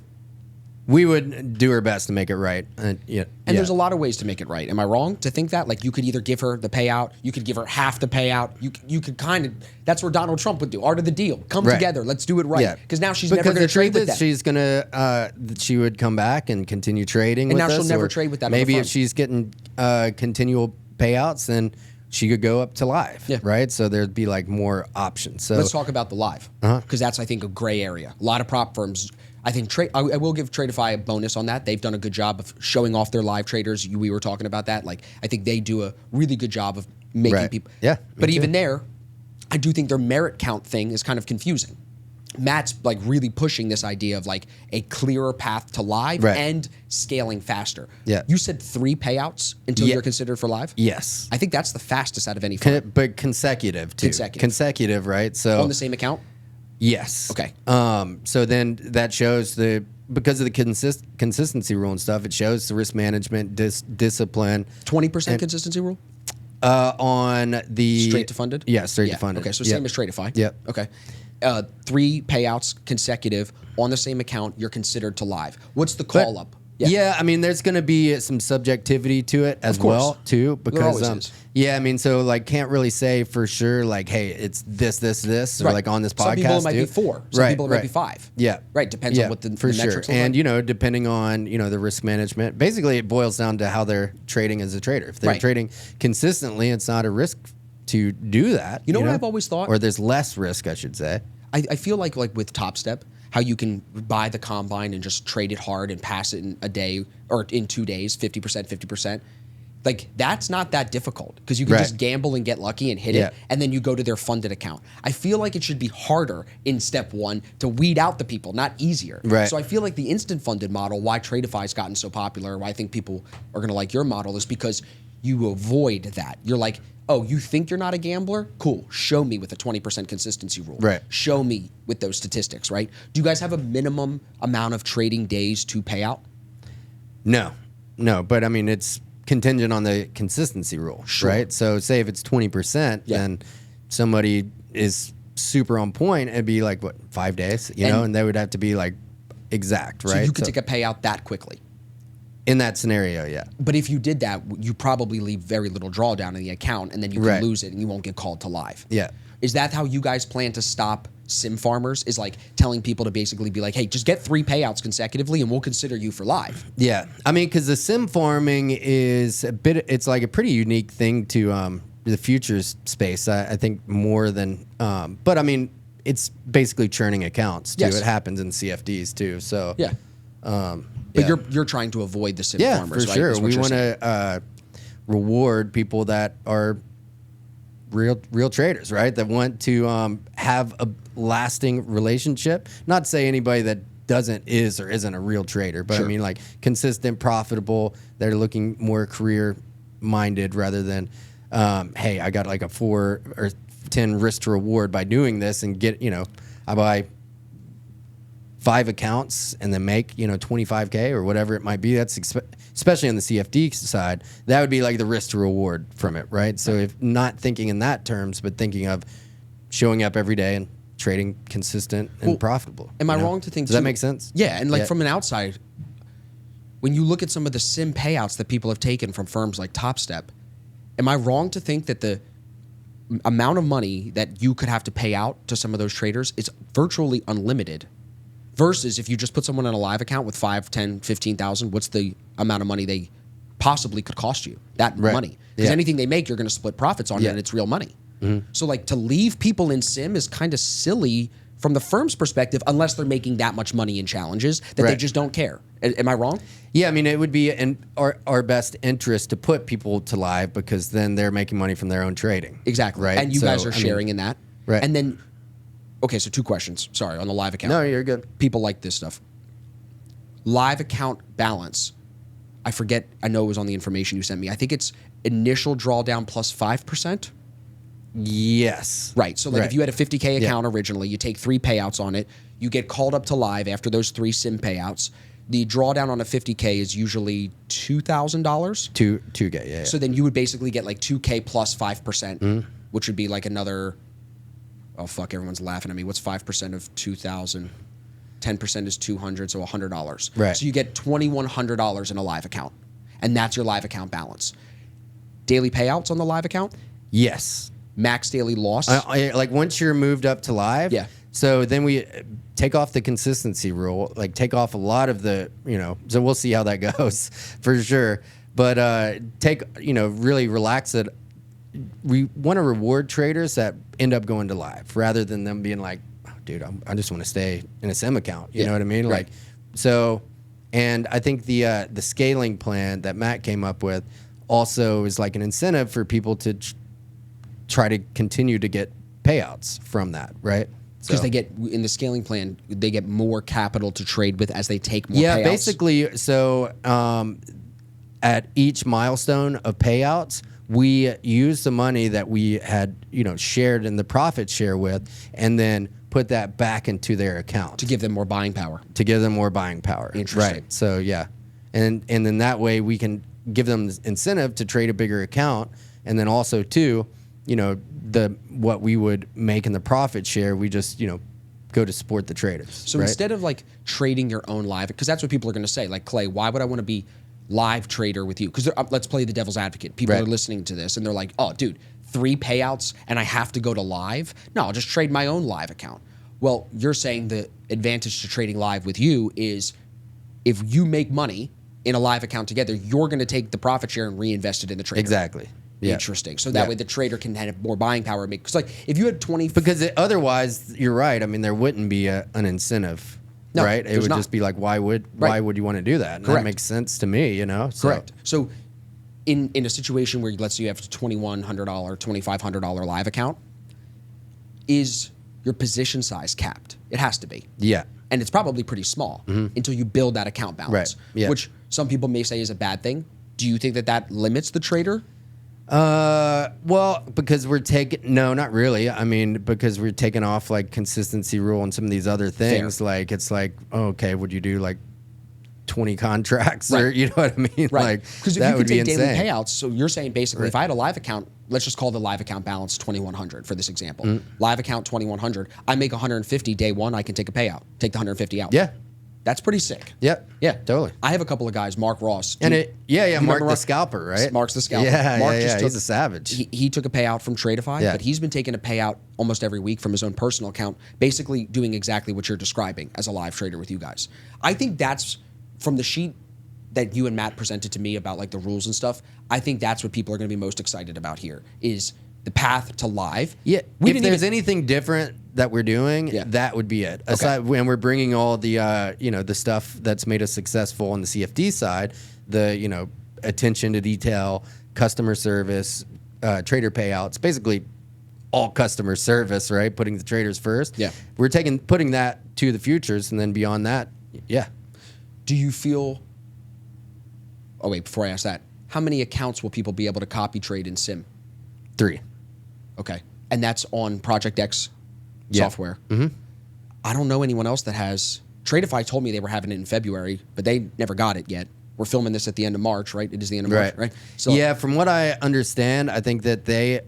We would do our best to make it right. And there's a lot of ways to make it right. Am I wrong to think that? Like, you could either give her the payout, you could give her half the payout. You could kind of, that's what Donald Trump would do. Art of the deal. Come together. Let's do it right. Because now she's never going to trade with that. She's going to, she would come back and continue trading with us. And now she'll never trade with that. Maybe if she's getting continual payouts, then she could go up to live, right? So there'd be like more options. So let's talk about the live, because that's, I think, a gray area. A lot of prop firms, I think, I will give Tradeify a bonus on that. They've done a good job of showing off their live traders. We were talking about that. Like, I think they do a really good job of making people. Yeah. But even there, I do think their merit count thing is kind of confusing. Matt's like really pushing this idea of like a clearer path to live and scaling faster. Yeah. You said 3 payouts until you're considered for live? Yes. I think that's the fastest out of any firm. But consecutive too. Consecutive, right? So on the same account? Yes. Okay. So then that shows because of the consistency rule and stuff, it shows the risk management discipline. 20% consistency rule? On the straight to funded? Yeah, straight to funded. Okay, so same as Tradeify. Yep. Okay. 3 payouts consecutive on the same account, you're considered to live. What's the call up? Yeah, I mean, there's going to be some subjectivity to it as well, too, because I mean, so like can't really say for sure like, hey, it's this, or like on this podcast. Some people it might be 4. Some people it might be 5. Yeah, right. Depends on what the metrics look like. And depending on the risk management, basically it boils down to how they're trading as a trader. If they're trading consistently, it's not a risk to do that. You know what I've always thought? Or there's less risk, I should say. I feel like with Top Step, how you can buy the combine and just trade it hard and pass it in a day or in 2 days, 50%. Like, that's not that difficult, because you can just gamble and get lucky and hit it, and then you go to their funded account. I feel like it should be harder in step 1 to weed out the people, not easier. Right. So I feel like the instant funded model, why Tradeify's gotten so popular, why I think people are going to like your model, is because you avoid that. You're like, oh, you think you're not a gambler? Cool. Show me with a 20% consistency rule. Right. Show me with those statistics, right? Do you guys have a minimum amount of trading days to pay out? No. But I mean, it's contingent on the consistency rule, right? So say if it's 20%, then somebody is super on point, it'd be like, what, 5 days, you know? And they would have to be like exact, right? So you could take a payout that quickly. In that scenario, yeah. But if you did that, you probably leave very little drawdown in the account, and then you can lose it, and you won't get called to live. Yeah. Is that how you guys plan to stop sim farmers? Is like telling people to basically be like, hey, just get 3 payouts consecutively, and we'll consider you for live? Yeah. I mean, because the sim farming is it's like a pretty unique thing to the futures space. I think more than, but I mean, it's basically churning accounts too. It happens in CFDs too. So yeah. But you're trying to avoid the sim farmers, for right? sure. We want to reward people that are real traders, right? That want to have a lasting relationship. Not to say anybody that is or isn't a real trader, but I mean like consistent, profitable. They're looking more career minded rather than, hey, I got like a 4 or 10 risk to reward by doing this and get, I buy 5 accounts and then make, $25K or whatever it might be. That's especially on the CFD side, that would be like the risk to reward from it, right? So if not thinking in that terms, but thinking of showing up every day and trading consistent and profitable. Am I wrong to think? Does that make sense? Yeah, and like from an outside, when you look at some of the sim payouts that people have taken from firms like Top Step, am I wrong to think that the amount of money that you could have to pay out to some of those traders is virtually unlimited? Versus if you just put someone in a live account with 5, 10, 15,000, what's the amount of money they possibly could cost you? That money. Because anything they make, you're going to split profits on it, and it's real money. So like to leave people in sim is kind of silly from the firm's perspective, unless they're making that much money in challenges that they just don't care. Am I wrong? Yeah, I mean, it would be in our best interest to put people to live because then they're making money from their own trading. Exactly. Right. And you guys are sharing in that. Right. And then, okay, so 2 questions. Sorry, on the live account. No, you're good. People like this stuff. Live account balance. I forget. I know it was on the information you sent me. I think it's initial drawdown plus 5%. Yes. Right. So like if you had a 50K account originally, you take 3 payouts on it. You get called up to live after those 3 sim payouts. The drawdown on a 50K is usually $2,000. 2K, yeah. So then you would basically get like 2K plus 5%, which would be like another, oh fuck, everyone's laughing at me. What's 5% of 2,000? 10% is 200, so $100. Right. So you get $2,100 in a live account, and that's your live account balance. Daily payouts on the live account? Yes. Max daily loss? Like once you're moved up to live, so then we take off the consistency rule, like take off a lot of the, so we'll see how that goes for sure. But really relax it. We want to reward traders that end up going to live rather than them being like, oh, dude, I just want to stay in a sim account. You know what I mean? Right. Like, so, and I think the scaling plan that Matt came up with also is like an incentive for people to try to continue to get payouts from that, right? Because they get, in the scaling plan, they get more capital to trade with as they take more payouts. Yeah, basically, so at each milestone of payouts, we use the money that we had, shared in the profit share with, and then put that back into their account. To give them more buying power. Interesting. Right, so yeah. And then that way we can give them incentive to trade a bigger account, and then also, too, what we would make in the profit share, we just, go to support the traders. So instead of like trading your own live, because that's what people are going to say, like, Clay, why would I want to be live trader with you? Because let's play the devil's advocate. People are listening to this and they're like, oh, dude, 3 payouts and I have to go to live? No, I'll just trade my own live account. Well, you're saying the advantage to trading live with you is if you make money in a live account together, you're going to take the profit share and reinvest it in the trader. Exactly. Yeah. Interesting. So that way the trader can have more buying power. Because like if you had 20... Because otherwise, you're right. I mean, there wouldn't be an incentive, right? It would just be like, why would you want to do that? And that makes sense to me, So. Correct. So in a situation where, let's say you have a $2,100, $2,500 live account, is your position size capped? It has to be. Yeah. And it's probably pretty small until you build that account balance, which some people may say is a bad thing. Do you think that limits the trader? Well, because no, not really. I mean, because we're taking off like consistency rule and some of these other things. Fair. Like, it's like, okay, would you do like 20 contracts or, you know what I mean? Right. Like, because if you could take daily payouts, so you're saying basically if I had a live account, let's just call the live account balance 2,100 for this example. Live account 2,100, I make 150 day one, I can take a payout, take the 150 out. Yeah. That's pretty sick. Yep. Yeah. Totally. I have a couple of guys, Mark Ross. Mark the Scalper, right? Mark's the Scalper. Yeah, Mark he's a savage. He took a payout from Tradeify, but he's been taking a payout almost every week from his own personal account, basically doing exactly what you're describing as a live trader with you guys. I think that's from the sheet that you and Matt presented to me about like the rules and stuff. I think that's what people are going to be most excited about here is the path to live. Yeah. If there's anything different that we're doing, that would be it. Aside when we're bringing all the the stuff that's made us successful on the CFD side, the attention to detail, customer service, trader payouts, basically all customer service, right? Putting the traders first. Yeah. We're putting that to the futures, and then beyond that, Do you feel? Oh wait, before I ask that, how many accounts will people be able to copy trade in Sim? 3. Okay. And that's on Project X software. Mm-hmm. I don't know anyone else that has. Tradeify told me they were having it in February, but they never got it yet. We're filming this at the end of March, right? It is the end of March, right? So from what I understand, I think that they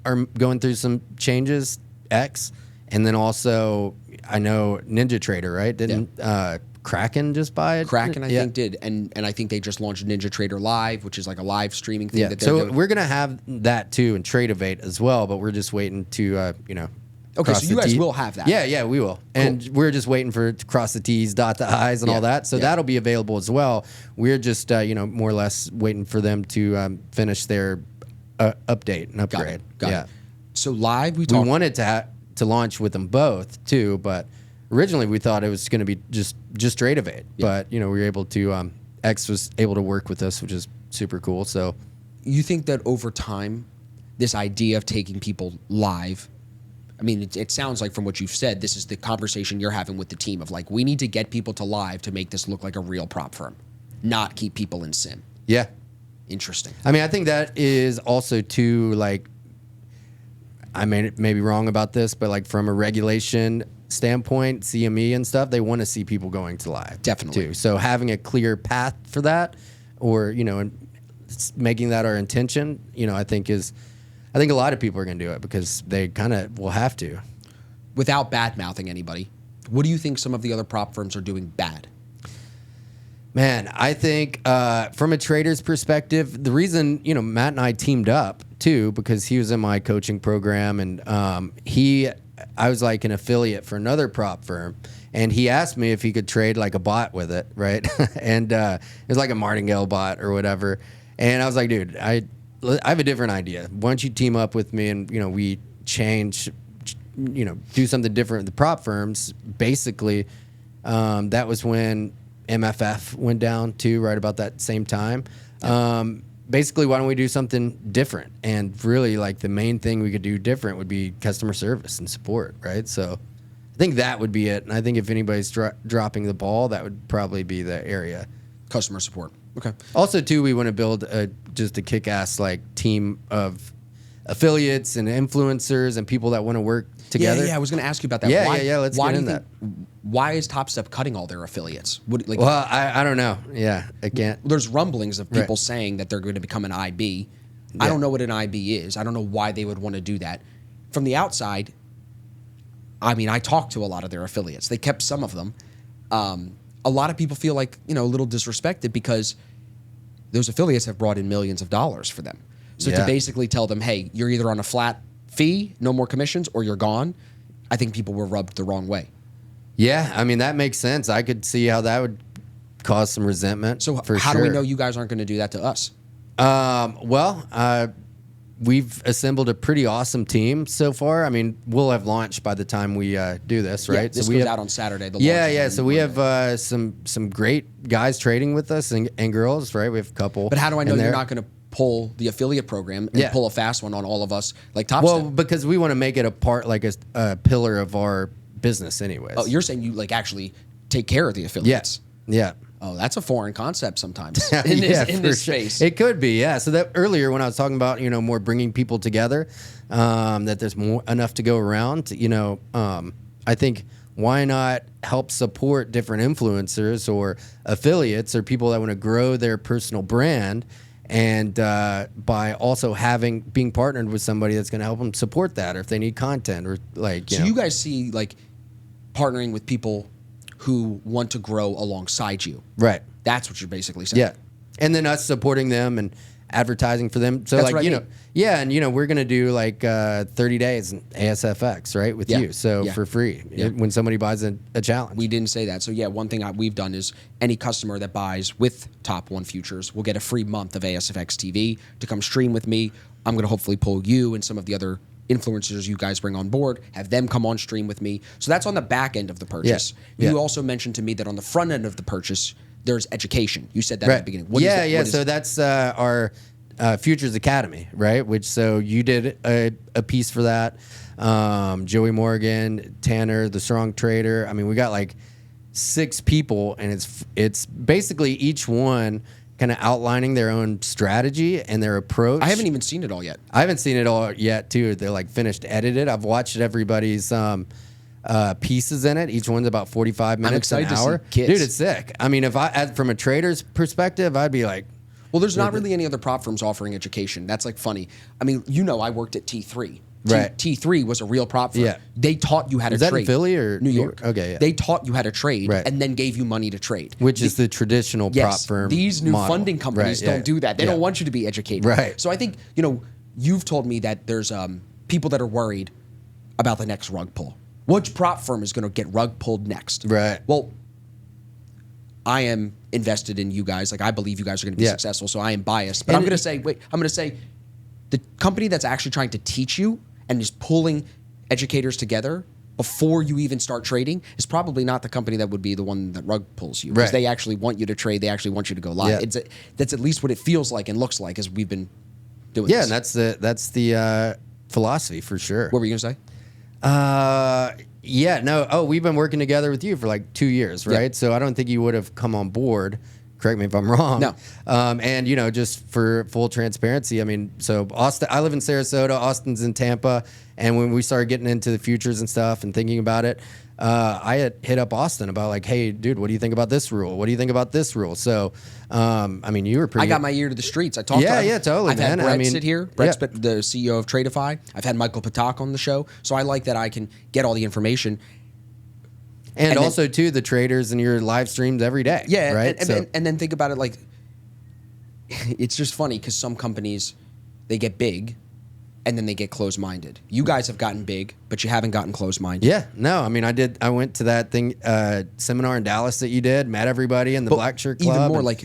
are going through some changes, X, and then also I know Ninja Trader, right? Didn't Kraken just buy it? Kraken, I think, did. And I think they just launched Ninja Trader Live, which is like a live streaming thing that they're doing. We're going to have that too in Tradeivate as well, but we're just waiting to, Okay, so you guys will have that. Yeah, we will. Cool. And we're just waiting for it to cross the T's, dot the I's, and all that. So that'll be available as well. We're just, more or less waiting for them to finish their update and upgrade. Got it. So live, we wanted to launch with them both too, but originally we thought it was going to be just Tradeivate. But, we were able to, X was able to work with us, which is super cool. So you think that over time, this idea of taking people live, I mean, it sounds like from what you've said, this is the conversation you're having with the team of like, we need to get people to live to make this look like a real prop firm, not keep people in Sim. Yeah. Interesting. I mean, I think that is also too, like, I may be wrong about this, but like from a regulation standpoint, CME and stuff, they want to see people going to live. Definitely. Too. So having a clear path for that or, and making that our intention, I think a lot of people are going to do it because they kind of will have to. Without bad-mouthing anybody, what do you think some of the other prop firms are doing bad? Man, I think from a trader's perspective, the reason, Matt and I teamed up too, because he was in my coaching program and I was like an affiliate for another prop firm. And he asked me if he could trade like a bot with it, right? And it was like a martingale bot or whatever. And I was like, dude, I have a different idea. Why don't you team up with me and, we change, do something different with the prop firms. Basically, that was when MFF went down too, right about that same time. Basically, why don't we do something different? And really, like the main thing we could do different would be customer service and support, right? So I think that would be it. And I think if anybody's dropping the ball, that would probably be the area. Customer support. Okay. Also, too, we want to build just a kick-ass like team of affiliates and influencers and people that want to work together. Yeah. I was going to ask you about that. Yeah. Let's get in that. Why is Top Step cutting all their affiliates? I don't know. Yeah, I can't. There's rumblings of people saying that they're going to become an IB. Yeah. I don't know what an IB is. I don't know why they would want to do that. From the outside, I mean, I talked to a lot of their affiliates. They kept some of them. A lot of people feel like, a little disrespected because those affiliates have brought in millions of dollars for them. So to basically tell them, hey, you're either on a flat fee, no more commissions, or you're gone, I think people were rubbed the wrong way. Yeah, I mean, that makes sense. I could see how that would cause some resentment. So how do we know you guys aren't going to do that to us? We've assembled a pretty awesome team so far. I mean, we'll have launched by the time we do this, right? Yeah, this goes out on Saturday. So we have some great guys trading with us and girls, right? We have a couple. But how do I know you're not going to pull the affiliate program and pull a fast one on all of us like Top Step? Well, because we want to make it a part, like a pillar of our business anyways. Oh, you're saying you like actually take care of the affiliates? Yeah. Oh, that's a foreign concept sometimes in this space. It could be, yeah. So that earlier when I was talking about, more bringing people together, that there's enough to go around, I think why not help support different influencers or affiliates or people that want to grow their personal brand, and by also being partnered with somebody that's going to help them support that, or if they need content, or So you guys see partnering with people who want to grow alongside you. Right. That's what you're basically saying. Yeah. And then us supporting them and advertising for them. So That's what I mean. yeah, and we're going to do 30 days in ASFX, right, with you. So for free when somebody buys a challenge. We didn't say that. So one thing we've done is any customer that buys with Top 1 Futures will get a free month of ASFX TV to come stream with me. I'm going to hopefully pull you and some of the other influencers you guys bring on board, have them come on stream with me. So that's on the back end of the purchase. Yeah. You also mentioned to me that on the front end of the purchase, there's education. You said that at the beginning. So that's our Futures Academy, right? So you did a piece for that. Joey Morgan, Tanner, the Strong Trader. I mean, we got 6 people, and it's basically each one kind of outlining their own strategy and their approach. I haven't even seen it all yet. I haven't seen it all yet, too. They're finished edited. I've watched everybody's pieces in it. Each one's about 45 minutes, an hour. Dude, it's sick. I mean, from a trader's perspective, I'd be like, well, there's not really any other prop firms offering education. That's funny. I mean, I worked at T3. Right. T3 was a real prop firm. Yeah. They taught you how to trade. Is that in Philly or New York? Okay, yeah. They taught you how to trade and then gave you money to trade. Which is the traditional prop firm These new model. funding companies don't do that. They don't want you to be educated. Right. So I think, you've told me that there's people that are worried about the next rug pull. Which prop firm is going to get rug pulled next? Right. Well, I am invested in you guys. I believe you guys are going to be successful, so I am biased. But I'm going to say the company that's actually trying to teach you and is pulling educators together before you even start trading is probably not the company that would be the one that rug pulls you. Because they actually want you to trade. They actually want you to go live. Yeah. That's at least what it feels like and looks like as we've been doing this. Yeah, and that's the philosophy for sure. What were you going to say? We've been working together with you for 2 years, right? Yeah. So I don't think you would have come on board. Correct me if I'm wrong. No. And just for full transparency, I mean, so Austin, I live in Sarasota, Austin's in Tampa, and when we started getting into the futures and stuff and thinking about it, I had hit up Austin about hey, dude, what do you think about this rule? What do you think about this rule? So, I mean, you were pretty. I got my ear to the streets. I talked. Totally. I've had Brett sit here. Brett's the CEO of Tradeify. I've had Michael Patak on the show, so I like that I can get all the information. And also, too, the traders and your live streams every day. Yeah, right. And then think about it it's just funny because some companies they get big, and then they get closed-minded. You guys have gotten big, but you haven't gotten closed-minded. Yeah, no, I mean, I went to that seminar in Dallas that you did, met everybody in the Black Shirt Club. Even more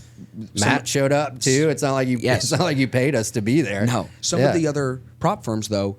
Matt showed up too. It's not like you. It's not like you paid us to be there. No, some of the other prop firms though.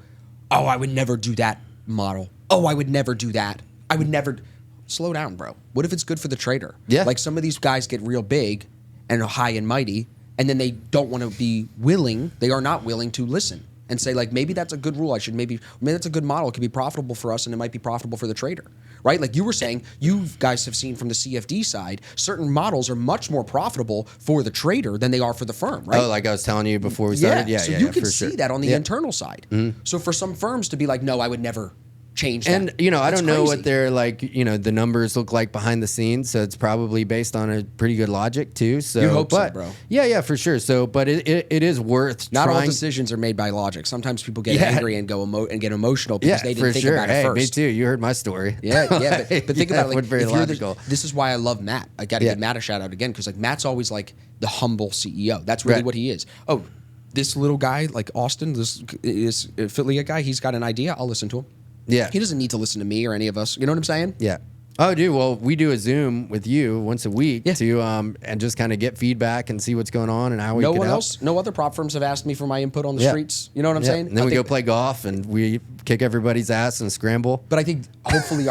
Oh, I would never do that model. Oh, I would never do that. I would never. Slow down, bro. What if it's good for the trader? Yeah. Some of these guys get real big and high and mighty, and then they don't want to be willing. They are not willing to listen and say maybe that's a good rule. Maybe that's a good model. It could be profitable for us, and it might be profitable for the trader, right? You were saying, you guys have seen from the CFD side, certain models are much more profitable for the trader than they are for the firm, right? Oh, like I was telling you before we started. So you can see that on the internal side. Mm-hmm. So for some firms to be no, I would never change that. And I don't know what their the numbers look like behind the scenes, so it's probably based on a pretty good logic too. So you hope so, bro. Yeah, for sure. So but it is worth not trying. All decisions are made by logic. Sometimes people get angry and go and get emotional because they didn't think about it first. Me too. You heard my story. Yeah, but think about it, very logical. This is why I love Matt. I got to give Matt a shout out again because Matt's always the humble CEO. That's really what he is. Oh, this little guy Austin, this is affiliate guy. He's got an idea. I'll listen to him. Yeah. He doesn't need to listen to me or any of us. You know what I'm saying? Yeah. Oh, dude. Well, we do a Zoom with you once a week to and just kind of get feedback and see what's going on and how we can help. No other prop firms have asked me for my input on the streets. You know what I'm saying? And then we go play golf and we kick everybody's ass and scramble. But I think hopefully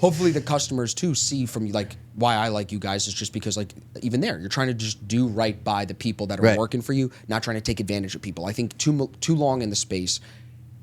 hopefully the customers too see from why I like you guys is just because even there you're trying to just do right by the people that are working for you, not trying to take advantage of people. I think too long in the space,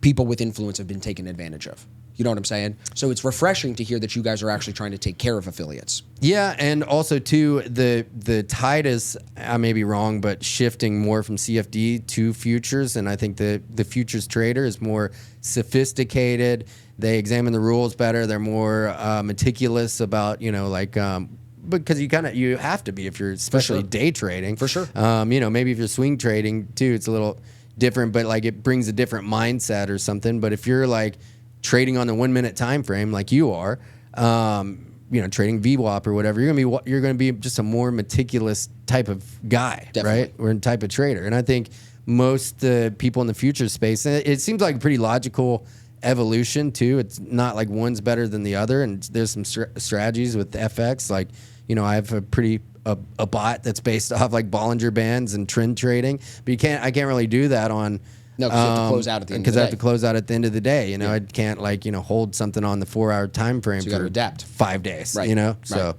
people with influence have been taken advantage of. You know what I'm saying? So it's refreshing to hear that you guys are actually trying to take care of affiliates. Yeah, and also too, the tide is, I may be wrong, but shifting more from CFD to futures, and I think the futures trader is more sophisticated. They examine the rules better. They're more meticulous about, because you have to be if you're especially day trading. For sure. Maybe if you're swing trading too, it's a little different, but like it brings a different mindset or something. But if you're like trading on the 1 minute time frame like you are, trading VWAP or whatever, you're gonna be just a more meticulous type of guy, Definitely. right? Or a type of trader. And I think most people in the futures space, and it seems like a pretty logical evolution too. It's not like one's better than the other. And there's some strategies with the FX, like I have a bot that's based off like Bollinger Bands and trend trading, but I can't really do that on. No, because you have to close out at the end of the day. Because I have to close out at the end of the day. I can't hold something on the 4 hour time frame so you for gotta adapt. 5 days. Right. So, right.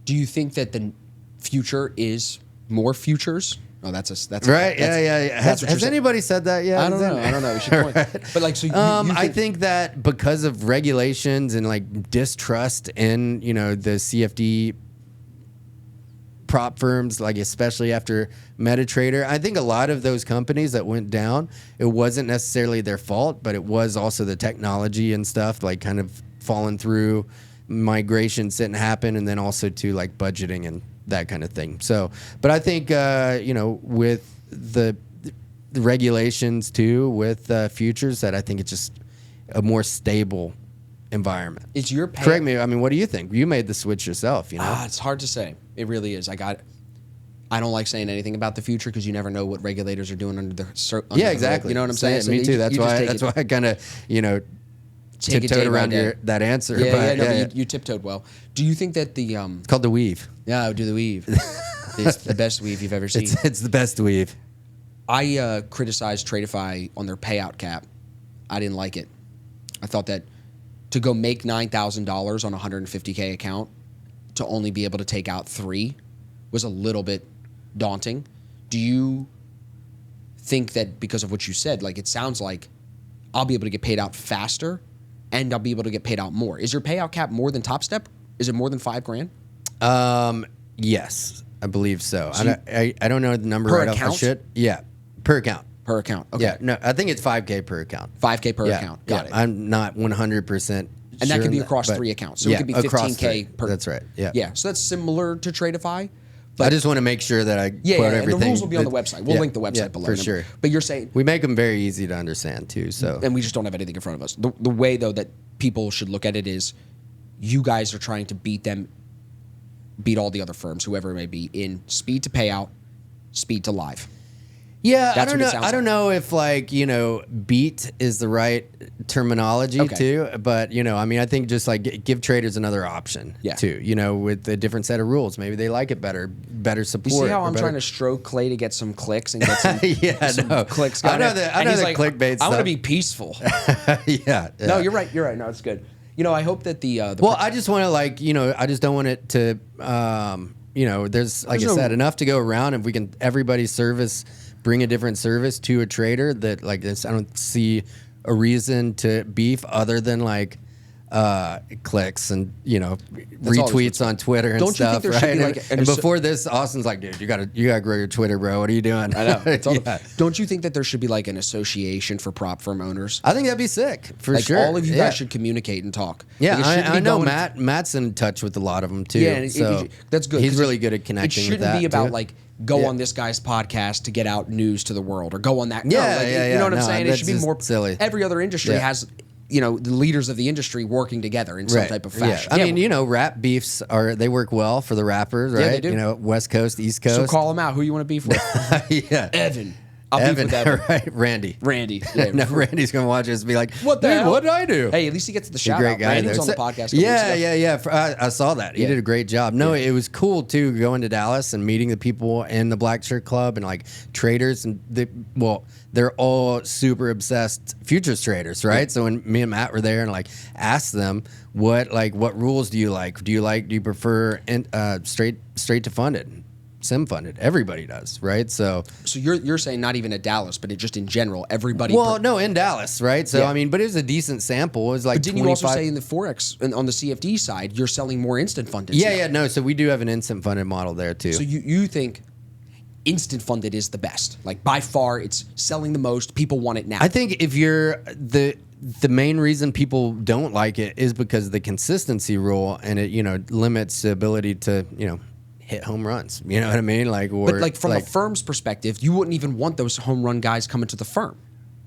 Do you think that the future is more futures? Oh, that's right. Yeah. Has anybody said that yet? I don't know. We should point. But like, so you I think that because of regulations and like distrust in the CFD prop firms, like especially after MetaTrader, I think a lot of those companies that went down, it wasn't necessarily their fault, but it was also the technology and stuff like kind of falling through, migrations didn't happen, and then also to like budgeting and that kind of thing. So, but I think with the regulations too, with futures, that I think it's just a more stable environment. It's your correct me. I mean, what do you think? You made the switch yourself. It's hard to say. It really is. I don't like saying anything about the future because you never know what regulators are doing under the exactly. You know what I'm saying? Me too. That's why I kind of tiptoed around that answer. You tiptoed well. Do you think that the it's called the weave? Yeah, I would do the weave. It's the best weave you've ever seen. It's the best weave. I criticized Tradeify on their payout cap. I didn't like it. I thought that to go make $9,000 on a 150K account to only be able to take out 3 was a little bit daunting. Do you think that because of what you said, like it sounds like I'll be able to get paid out faster and I'll be able to get paid out more? Is your payout cap more than Top Step? Is it more than $5,000? Yes, I believe so. I don't know the number per right account? off my shit. Yeah, per account. Per account. Okay. Yeah, no, I think it's $5K per account. $5K per account. Got it. I'm not 100%. And that could be across 3 accounts. So it could be $15K per. That's right. Yeah. Yeah. So that's similar to Tradeify. But I just want to make sure that I quote everything. And the rules will be on the website. We'll link the website below. For sure. But you're saying we make them very easy to understand too. So and we just don't have anything in front of us. The way though that people should look at it is, you guys are trying to beat all the other firms, whoever it may be, in speed to payout, speed to live. Yeah, That's I don't know. I don't know if beat is the right terminology too, but I think just like give traders another option too. With a different set of rules, maybe they like it better support. You see how I'm trying to stroke Clay to get some clicks and get some clicks going. I know the clickbait stuff. I want to be peaceful. Yeah. No, you're right. No, it's good. I hope that the I just want to I just don't want it to there's I said enough to go around. If we can everybody bring a different service to a trader that like this, I don't see a reason to beef other than like clicks and retweets on Twitter and don't stuff. You think there right? Should be and before this, Austin's like, dude, you gotta grow your Twitter, bro. What are you doing? I know. Don't you think that there should be like an association for prop firm owners? I think that'd be sick for sure. All of you guys should communicate and talk. Yeah, I know Matt's in touch with a lot of them too. Yeah, so that's good. He's really good at connecting. It shouldn't be about like go on this guy's podcast to get out news to the world, or go on that. You know what I'm saying? It should be more silly. Every other industry has the leaders of the industry working together in some type of fashion. Yeah. I mean, rap beefs they work well for the rappers, right? Yeah, they do. West Coast, East Coast. So call them out. Who you want to beef with? Evan. I'll beef with Evan. Right? Randy. Yeah. No, Randy's going to watch us and be like, what the hell? What did I do? Hey, at least he gets the shout great out. Guy Randy was on the podcast. Yeah. I saw that. He did a great job. No, it was cool too, going to Dallas and meeting the people in the Black Shirt Club and like traders. And they're all super obsessed futures traders, right? Yeah. So when me and Matt were there and like asked them what rules do you like? Do you prefer straight to funded? sim funded. Everybody does, right? So you're saying not even at Dallas, but just in general, everybody. Well, no, in Dallas, right? So I mean, but it was a decent sample. It was like. But didn't 25. you also say in the Forex and on the CFD side, you're selling more instant funded? Yeah, no. So we do have an instant funded model there too. So you think instant funded is the best? Like by far, it's selling the most. People want it now. I think if you're the main reason people don't like it is because of the consistency rule, and it limits the ability to hit home runs. You know what I mean? But from a firm's perspective, you wouldn't even want those home run guys coming to the firm.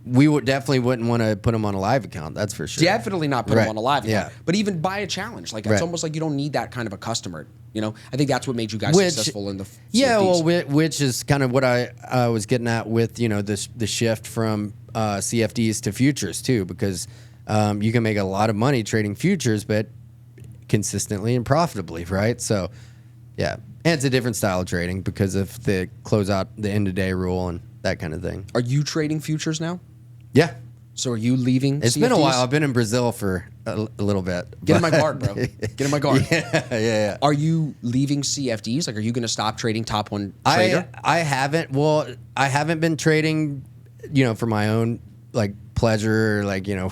We definitely wouldn't want to put them on a live account. That's for sure. Definitely not put them on a live account. Yeah. But even buy a challenge. Like it's almost like you don't need that kind of a customer. I think that's what made you guys successful in the CFDs. Yeah, well, which is kind of what I was getting at with the shift from CFDs to futures too, because you can make a lot of money trading futures, but consistently and profitably, right? So, yeah, and it's a different style of trading because of the closeout, the end of day rule, and that kind of thing. Are you trading futures now? Yeah. So are you leaving It's CFDs? been a while. I've been in Brazil for a little bit. Get in my guard, bro. Get in my guard. Yeah. Are you leaving CFDs? Like, are you going to stop trading top one trader? I haven't. Well, I haven't been trading, for my own pleasure,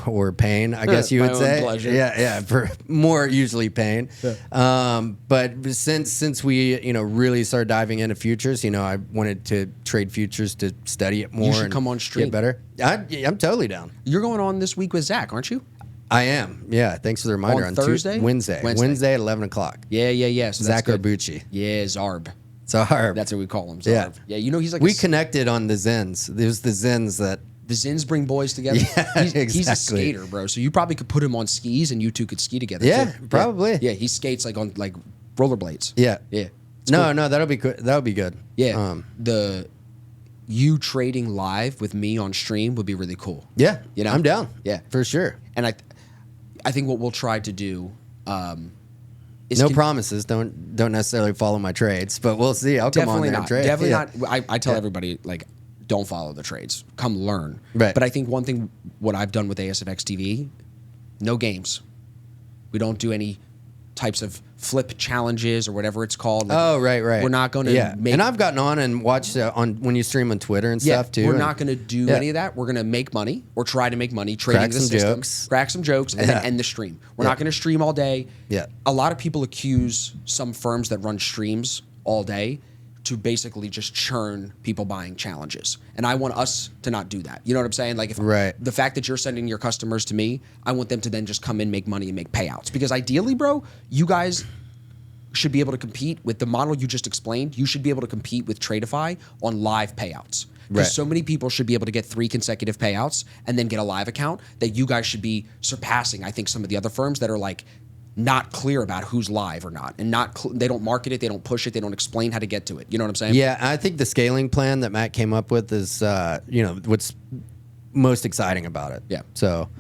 or pain, I guess you would say. Pleasure. Yeah, for more usually pain. Yeah. But since we really started diving into futures, I wanted to trade futures to study it more. You should and come on stream. Get better. I'm totally down. You're going on this week with Zach, aren't you? I am. Yeah. Thanks for the reminder. On Thursday? Wednesday at 11 o'clock. Yeah. So Zach Arbucci. Yeah, Zarb. Zarb. That's what we call him. Zarb. Yeah. He's like we connected on the Zens. There's the Zens that. The Zins bring boys together. Yeah, he's a skater, bro. So you probably could put him on skis and you two could ski together. Yeah, too. probably. Yeah, he skates on rollerblades. Yeah. It's No, cool. that'll be good. That'll be good. Yeah. You trading live with me on stream would be really cool. Yeah. I'm down. Yeah, for sure. And I think what we'll try to do is no promises. Don't necessarily follow my trades, but we'll see. I'll come on there and trade. Definitely not. I tell everybody don't follow the trades. Come learn. Right. But I think one thing, what I've done with ASFX TV, no games. We don't do any types of flip challenges or whatever it's called. Right. We're not going to make... And I've gotten on and watched on when you stream on Twitter and stuff too. We're not going to do any of that. We're going to make money or try to make money trading the system. Crack some jokes and then end the stream. We're not going to stream all day. Yeah. A lot of people accuse some firms that run streams all day to basically just churn people buying challenges. And I want us to not do that. You know what I'm saying? If the fact that you're sending your customers to me, I want them to then just come in, make money, and make payouts. Because ideally, bro, you guys should be able to compete with the model you just explained. You should be able to compete with Tradeify on live payouts. Because so many people should be able to get 3 consecutive payouts and then get a live account that you guys should be surpassing, I think, some of the other firms that are not clear about who's live or not, and they don't market it, they don't push it, they don't explain how to get to it. You know what I'm saying? Yeah, I think the scaling plan that Matt came up with is, what's most exciting about it. Yeah. So,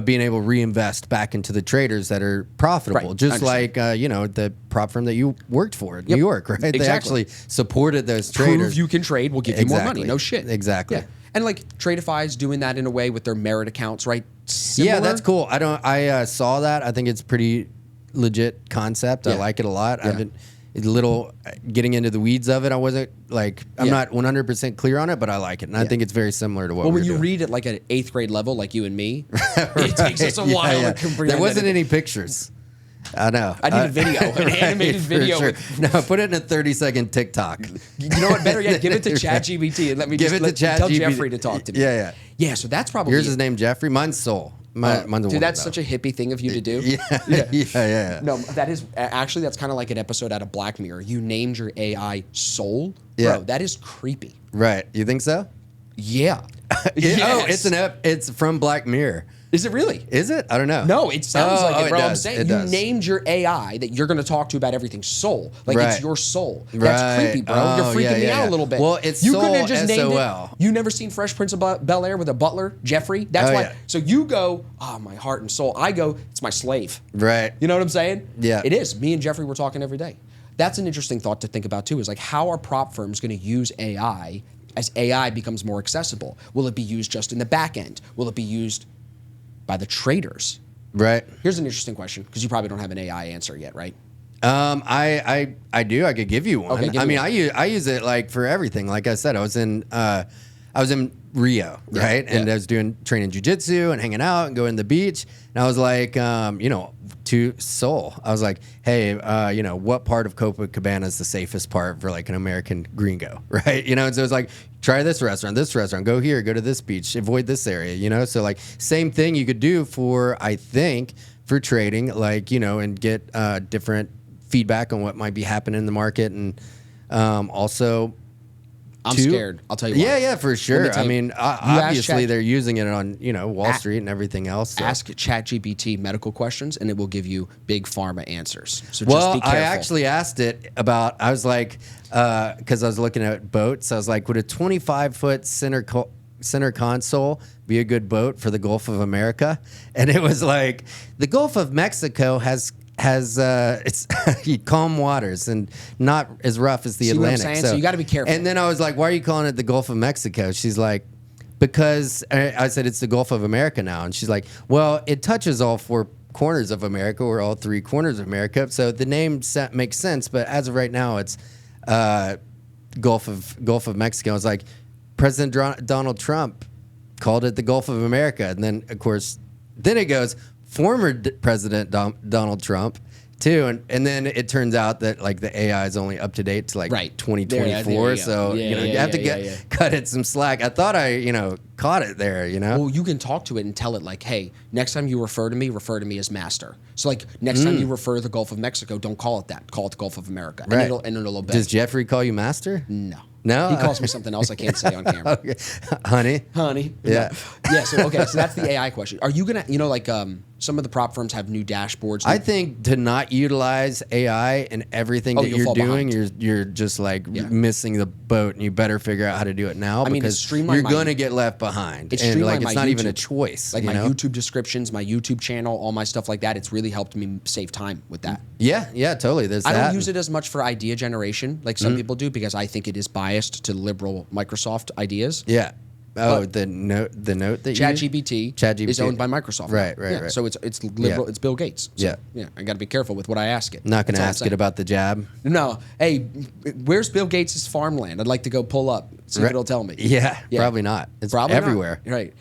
being able to reinvest back into the traders that are profitable, just like the prop firm that you worked for in New York, right? Exactly. They actually supported those traders. Prove you can trade, we'll give you more money. No shit. Exactly. Yeah. And Tradeify is doing that in a way with their merit accounts, right? Similar? Yeah, that's cool. I saw that. I think it's pretty legit concept. I like it a lot. I've been a little getting into the weeds of it. I wasn't I'm not 100% clear on it, but I like it. And I think it's very similar to what we're doing. When you read it at an 8th grade level, like you and me, it takes us a while to comprehend. There wasn't any pictures. I know. I need a video, an animated video. Sure. No, put it in a 30-second TikTok. You know what? Better yet, give it to ChatGPT and let me tell Jeffrey to talk to me. Yeah, so that's probably... Yours is named Jeffrey. Mine's Soul. Dude, that's such a hippie thing of you to do. Yeah. No, that is... Actually, that's kind of like an episode out of Black Mirror. You named your AI Soul? Yeah. Bro, that is creepy. Right. You think so? Yeah. Yes. Oh, it's from Black Mirror. Is it really? Is it? I don't know. No, it sounds like it, bro. I'm does. saying you named your AI that you're going to talk to about everything soul. It's your soul. That's creepy, bro. You're freaking me out a little bit. Well, it's you Soul, just named S-O-L. it. You never seen Fresh Prince of Bel-Air with a butler, Jeffrey? That's why. Yeah. So you go, my heart and soul. I go, it's my slave. Right. You know what I'm saying? Yeah. It is. Me and Jeffrey were talking every day. That's an interesting thought to think about, too, is how are prop firms going to use AI as AI becomes more accessible? Will it be used just in the back end? Will it be used by the traders? Right. Here's an interesting question, because you probably don't have an AI answer yet, right? I do. I could give you one. Okay, I mean, I use it like for everything. Like I said, I was in Rio, right? And I was training jujitsu and hanging out and going to the beach. And I was like, to Seoul, I was like, hey, what part of Copacabana is the safest part for like an American gringo, right? And so it's like, try this restaurant, go here, go to this beach, avoid this area, So like same thing you could do for trading, like, and get different feedback on what might be happening in the market. And also, I'm scared. I'll tell you why. Yeah, for sure. I mean, obviously they're using it on, Wall Street and everything else. So. Ask ChatGPT medical questions, and it will give you big pharma answers. So well, just be careful. I actually asked it about, I was like, because I was looking at boats, I was like, would a 25-foot center console be a good boat for the Gulf of America? And it was like, the Gulf of Mexico has it's calm waters and not as rough as the Atlantic. What I'm saying? So you got to be careful. And then I was like, why are you calling it the Gulf of Mexico? She's like, because I said it's the Gulf of America now. And she's like, well, it touches all four corners of America or all three corners of America. So the name makes sense. But as of right now, it's Gulf of Mexico. It's like President Donald Trump called it the Gulf of America. And then, of course, then it goes, former President Donald Trump, too, and then it turns out that like the AI is only up to date to like 2024, so you have to cut it some slack. I thought I caught it there. Well, you can talk to it and tell it like, hey, next time you refer to me as master. So like next time you refer to the Gulf of Mexico, don't call it that. Call it the Gulf of America, and it'll obey. Does Jeffrey call you master? No, he calls me something else I can't say on camera. Okay. Honey. Yeah. So that's the AI question. Are you gonna, some of the prop firms have new dashboards. I think to not utilize AI in everything that you're doing, you're just like missing the boat, and you better figure out how to do it now because you're going to get left behind. It's not even a choice. Like my YouTube descriptions, my YouTube channel, all my stuff like that. It's really helped me save time with that. Yeah, totally. I don't use it as much for idea generation like some people do because I think it is biased to liberal Microsoft ideas. Yeah. Oh, the note that ChatGPT is owned by Microsoft. Right. So it's liberal. It's Bill Gates. So, I got to be careful with what I ask it. Not going to ask it about the jab. No. Hey, where's Bill Gates' farmland? I'd like to go pull up. See if it'll tell me. Yeah. Probably not. It's probably everywhere. Not. Right.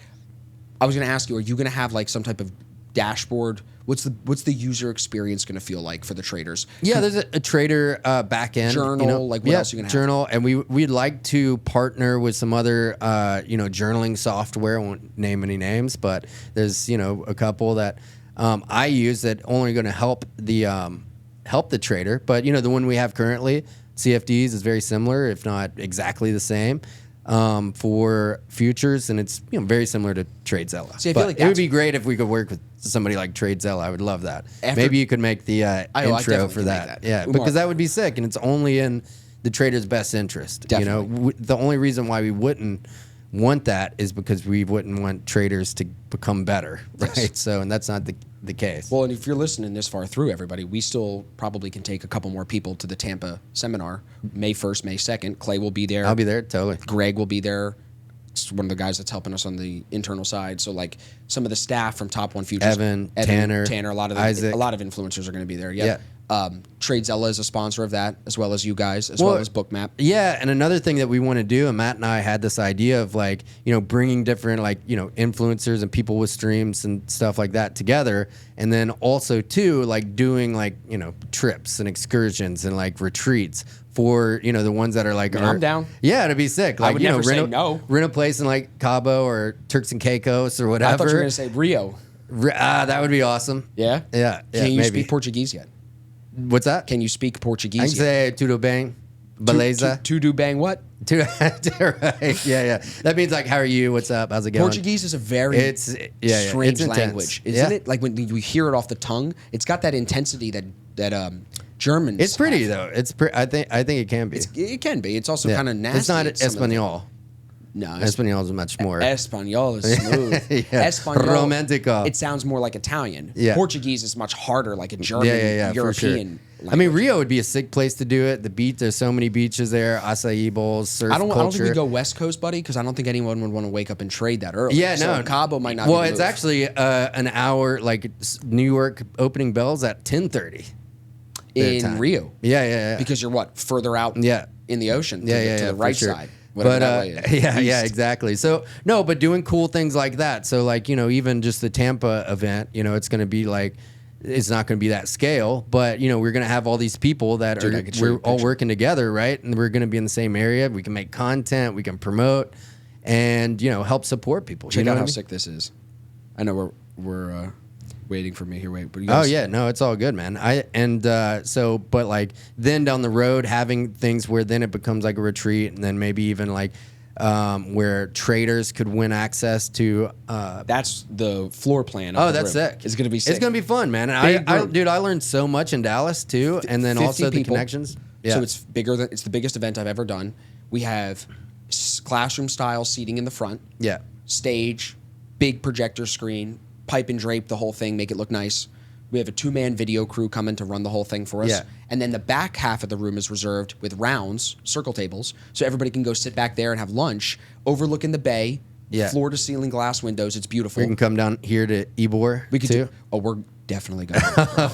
I was going to ask you: are you going to have like some type of dashboard? What's the user experience going to feel like for the traders? Yeah, there's a trader back end journal. Like what else are you going to have? Journal, and we'd like to partner with some other journaling software. I won't name any names, but there's a couple that I use that only going to help the trader. But the one we have currently, CFDs, is very similar, if not exactly the same. For futures, and it's very similar to TradeZella. See, I feel like it would be great if we could work with somebody like TradeZella. I would love that. Maybe you could make the intro for that. Yeah, because that would be sick, and it's only in the trader's best interest. Definitely. The only reason why we wouldn't want that is because we wouldn't want traders to become better, right? Yes. So, and that's not the case. Well, and if you're listening this far through, everybody, we still probably can take a couple more people to the Tampa seminar, May 1st, May 2nd. Clay will be there. I'll be there, totally. Greg will be there. It's one of the guys that's helping us on the internal side. So, like, some of the staff from Top One Futures. Evan, Tanner, a lot of influencers are going to be there. Yeah. TradeZella is a sponsor of that, as well as you guys, as well as Bookmap. Yeah, and another thing that we want to do, and Matt and I had this idea of bringing different influencers and people with streams and stuff like that together, and then also too doing trips and excursions and retreats for the ones that are I'm down. Yeah, it'd be sick. I would never say no. Rent a place in Cabo or Turks and Caicos or whatever. I thought you were going to say Rio. That would be awesome. Yeah. Can you speak Portuguese yet? What's that? Can you speak Portuguese? I can say tudo bem, beleza. Tudo bang what? Right. Yeah. That means how are you? What's up? How's it going? Portuguese is a very strange language, isn't it? Like when we hear it off the tongue, it's got that intensity that Germans. It's pretty though. I think it can be. It can be. It's also kind of nasty. It's not Espanol. No, Espanol is much more. Espanol is smooth. Espanol, romantico. It sounds more like Italian. Yeah. Portuguese is much harder, like a German, European. Sure. I mean, Rio would be a sick place to do it. The beach, there's so many beaches there. Acai bowls, surf culture. I don't think we go West Coast, buddy, because I don't think anyone would want to wake up and trade that early. Yeah, so Cabo might not. Well, it's actually an hour. New York opening bells at 10:30. in Rio. Yeah. Because you're further out in the ocean to the right side. But yeah, exactly. So no, but doing cool things like that. So like, even just the Tampa event, it's going to be like, it's not going to be that scale, but we're going to have all these people that we're all working together, right? And we're going to be in the same area. We can make content, we can promote, and help support people. Check out how sick this is. I know we're waiting for me here. Wait, but no, it's all good, man. But like then down the road, having things where then it becomes like a retreat, and then maybe even like where traders could win access to. That's the floor plan. That's sick. It's gonna be sick. It's gonna be fun, man. And dude, I learned so much in Dallas too, and then also the connections. Yeah. So it's it's the biggest event I've ever done. We have classroom style seating in the front. Yeah. Stage, big projector screen, pipe and drape the whole thing, make it look nice. We have a 2-man video crew coming to run the whole thing for us. Yeah. And then the back half of the room is reserved with rounds, circle tables, so everybody can go sit back there and have lunch, overlooking the bay, floor to ceiling glass windows. It's beautiful. We can come down here to Ybor. We could too. We're definitely going.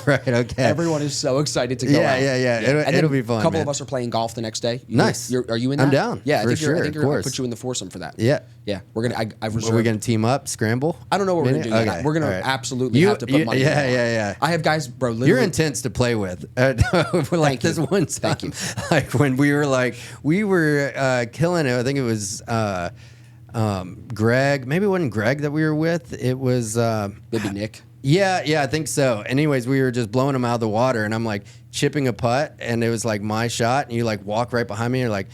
Right. Okay. Everyone is so excited to go out. Yeah. It'll be fun. A couple of us are playing golf the next day. Nice. Are you in that? I'm down. Yeah, I think I'll put you in the foursome for that. Yeah. Yeah. We're gonna. I've reserved. Are we gonna team up, scramble? I don't know what we're gonna do. Okay. Yet. We're gonna absolutely have to put money. Yeah. I have guys, bro. You're intense to play with. Like this one time. Thank you. Like when we were killing it. I think it was Greg. Maybe it wasn't Greg that we were with. It was maybe Nick. Yeah, I think so. Anyways, we were just blowing them out of the water, and I'm like chipping a putt, and it was like my shot, and you like walk right behind me, and you're like,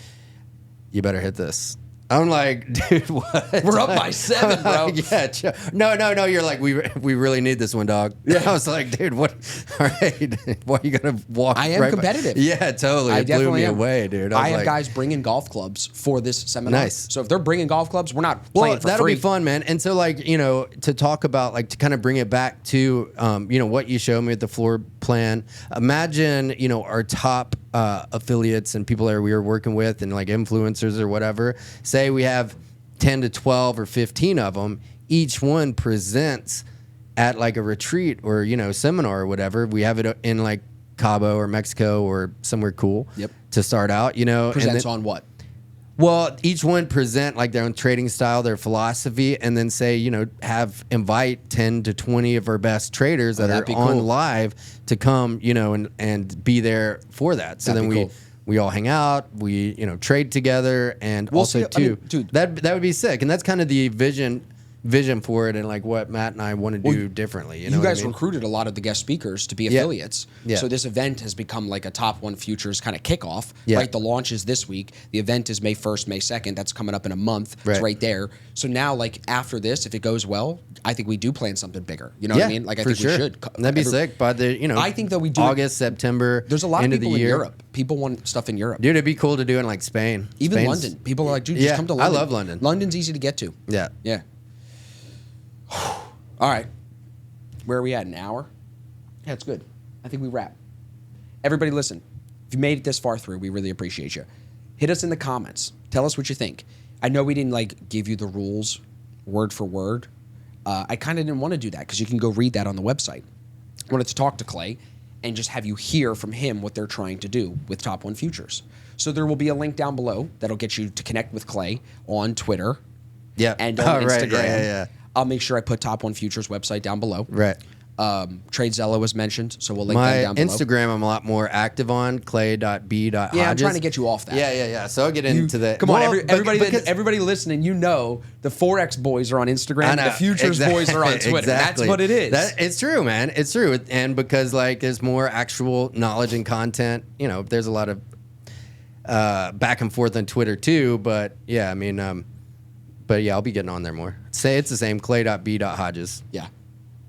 you better hit this. I'm like, dude, what? We're up by 7, bro. Yeah. No. You're like, we really need this one, dog. Yeah. I was like, dude, what? All right. Why are you going to walk? I am competitive. Yeah, totally. It blew me away, dude. I have guys bringing golf clubs for this seminar. Nice. So if they're bringing golf clubs, we're not playing for free. That'll be fun, man. And so like, to talk about like, to kind of bring it back to, what you showed me at the floor plan. Imagine, our top affiliates and people that we were working with and like influencers or whatever, say we have 10 to 12 or 15 of them, each one presents at like a retreat or, seminar or whatever. We have it in like Cabo or Mexico or somewhere cool to start out, Presents on what? Well, each one present like their own trading style, their philosophy, and then say, invite 10 to 20 of our best traders that are on live to come, and be there for that. So then we all hang out, we, trade together, and also dude, that would be sick. And that's kind of the vision for it, and like what Matt and I want to do differently. You guys recruited a lot of the guest speakers to be affiliates. Yeah. So this event has become like a Top 1 Futures kind of kickoff. Yeah. Right. The launch is this week. The event is May 1st, May 2nd. That's coming up in a month. Right. It's right there. So now, like after this, if it goes well, I think we do plan something bigger. You know what I mean? Like I think we should. That'd be sick. By the I think that we do August, September. There's a lot of people in Europe. People want stuff in Europe. Dude, it'd be cool to do in like Spain. Even London. People are like, dude, just come to London. I love London. London's easy to get to. Yeah. Yeah. All right. Where are we at? An hour? Yeah, it's good. I think we wrap. Everybody listen. If you made it this far through, we really appreciate you. Hit us in the comments. Tell us what you think. I know we didn't like give you the rules word for word. I kind of didn't want to do that because you can go read that on the website. I wanted to talk to Clay and just have you hear from him what they're trying to do with Top 1 Futures. So there will be a link down below that'll get you to connect with Clay on Twitter and on Instagram. Right. Yeah. I'll make sure I put Top 1 Futures website down below. Right. TradeZella was mentioned, so we'll link that down below. My Instagram I'm a lot more active on, clay.b.hodges. Yeah, I'm trying to get you off that. Yeah. So I'll get into that. Come on, everybody listening, the Forex boys are on Instagram, the Futures boys are on Twitter. Exactly. That's what it is. It's true, man. It's true. And because like there's more actual knowledge and content, there's a lot of back and forth on Twitter too, but yeah, I mean, I'll be getting on there more. Say it's the same, clay.b.hodges. Yeah.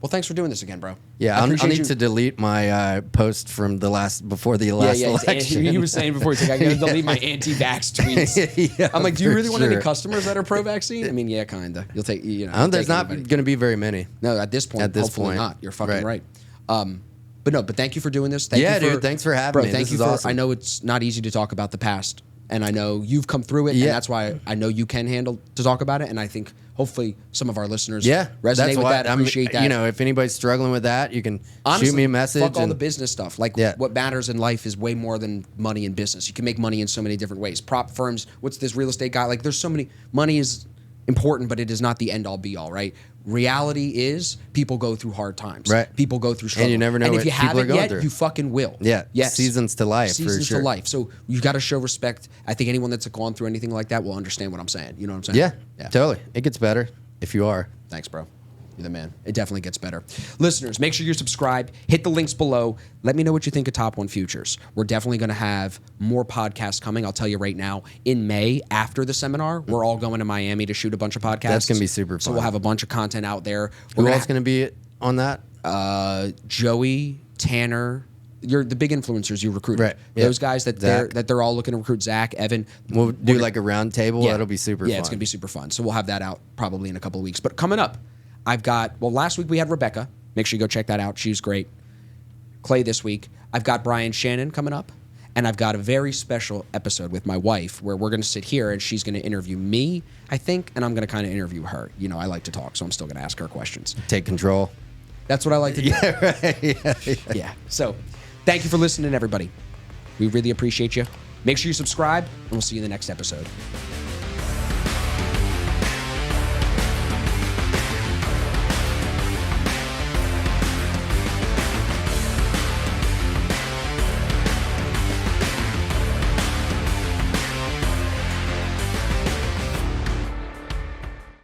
Well, thanks for doing this again, bro. Yeah, I'll need to delete my post from before the last election. He was saying before, he's like, I got to delete my anti-vax tweets. I'm like, do you really want any customers that are pro-vaccine? I mean, yeah, kind of. You'll take, there's not going to be very many. No, at this point, hopefully not. You're fucking right. But thank you for doing this. Dude, thanks for having me. Thank you awesome. I know it's not easy to talk about the past, and I know you've come through it, and that's why I know you can handle to talk about it, and I think hopefully some of our listeners that's resonate with that, appreciate that. You know, if anybody's struggling with that, you can shoot me a message. Fuck all the business stuff. Like what matters in life is way more than money in business. You can make money in so many different ways. Prop firms, what's this real estate guy? Like there's so many, money is important, but it is not the end all be all, right? Reality is people go through hard times. Right. People go through struggle. And you never know and what if you people haven't are going yet, through. you fucking will. Yeah. Yes. Seasons to life, Seasons for sure. to life. So you got to show respect. I think anyone that's gone through anything like that will understand what I'm saying. You know what I'm saying? Yeah. Totally. It gets better if you are. Thanks, bro. You're the man. It definitely gets better. Listeners, make sure you're subscribed. Hit the links below. Let me know what you think of Top 1 Futures. We're definitely going to have more podcasts coming. I'll tell you right now, in May, after the seminar, we're all going to Miami to shoot a bunch of podcasts. That's going to be super fun. So we'll have a bunch of content out there. Who else going to be on that? Joey, Tanner. You're the big influencers you recruit. Right. Those guys that they're all looking to recruit. Zach, Evan. We'll do like a round table. That'll be super fun. Yeah, it's going to be super fun. So we'll have that out probably in a couple of weeks. But coming up, last week we had Rebecca. Make sure you go check that out. She's great. Clay this week. I've got Brian Shannon coming up. And I've got a very special episode with my wife where we're going to sit here and she's going to interview me, I think, and I'm going to kind of interview her. You know, I like to talk, so I'm still going to ask her questions. Take control. That's what I like to do. Yeah, right. Yeah. So thank you for listening, everybody. We really appreciate you. Make sure you subscribe, and we'll see you in the next episode.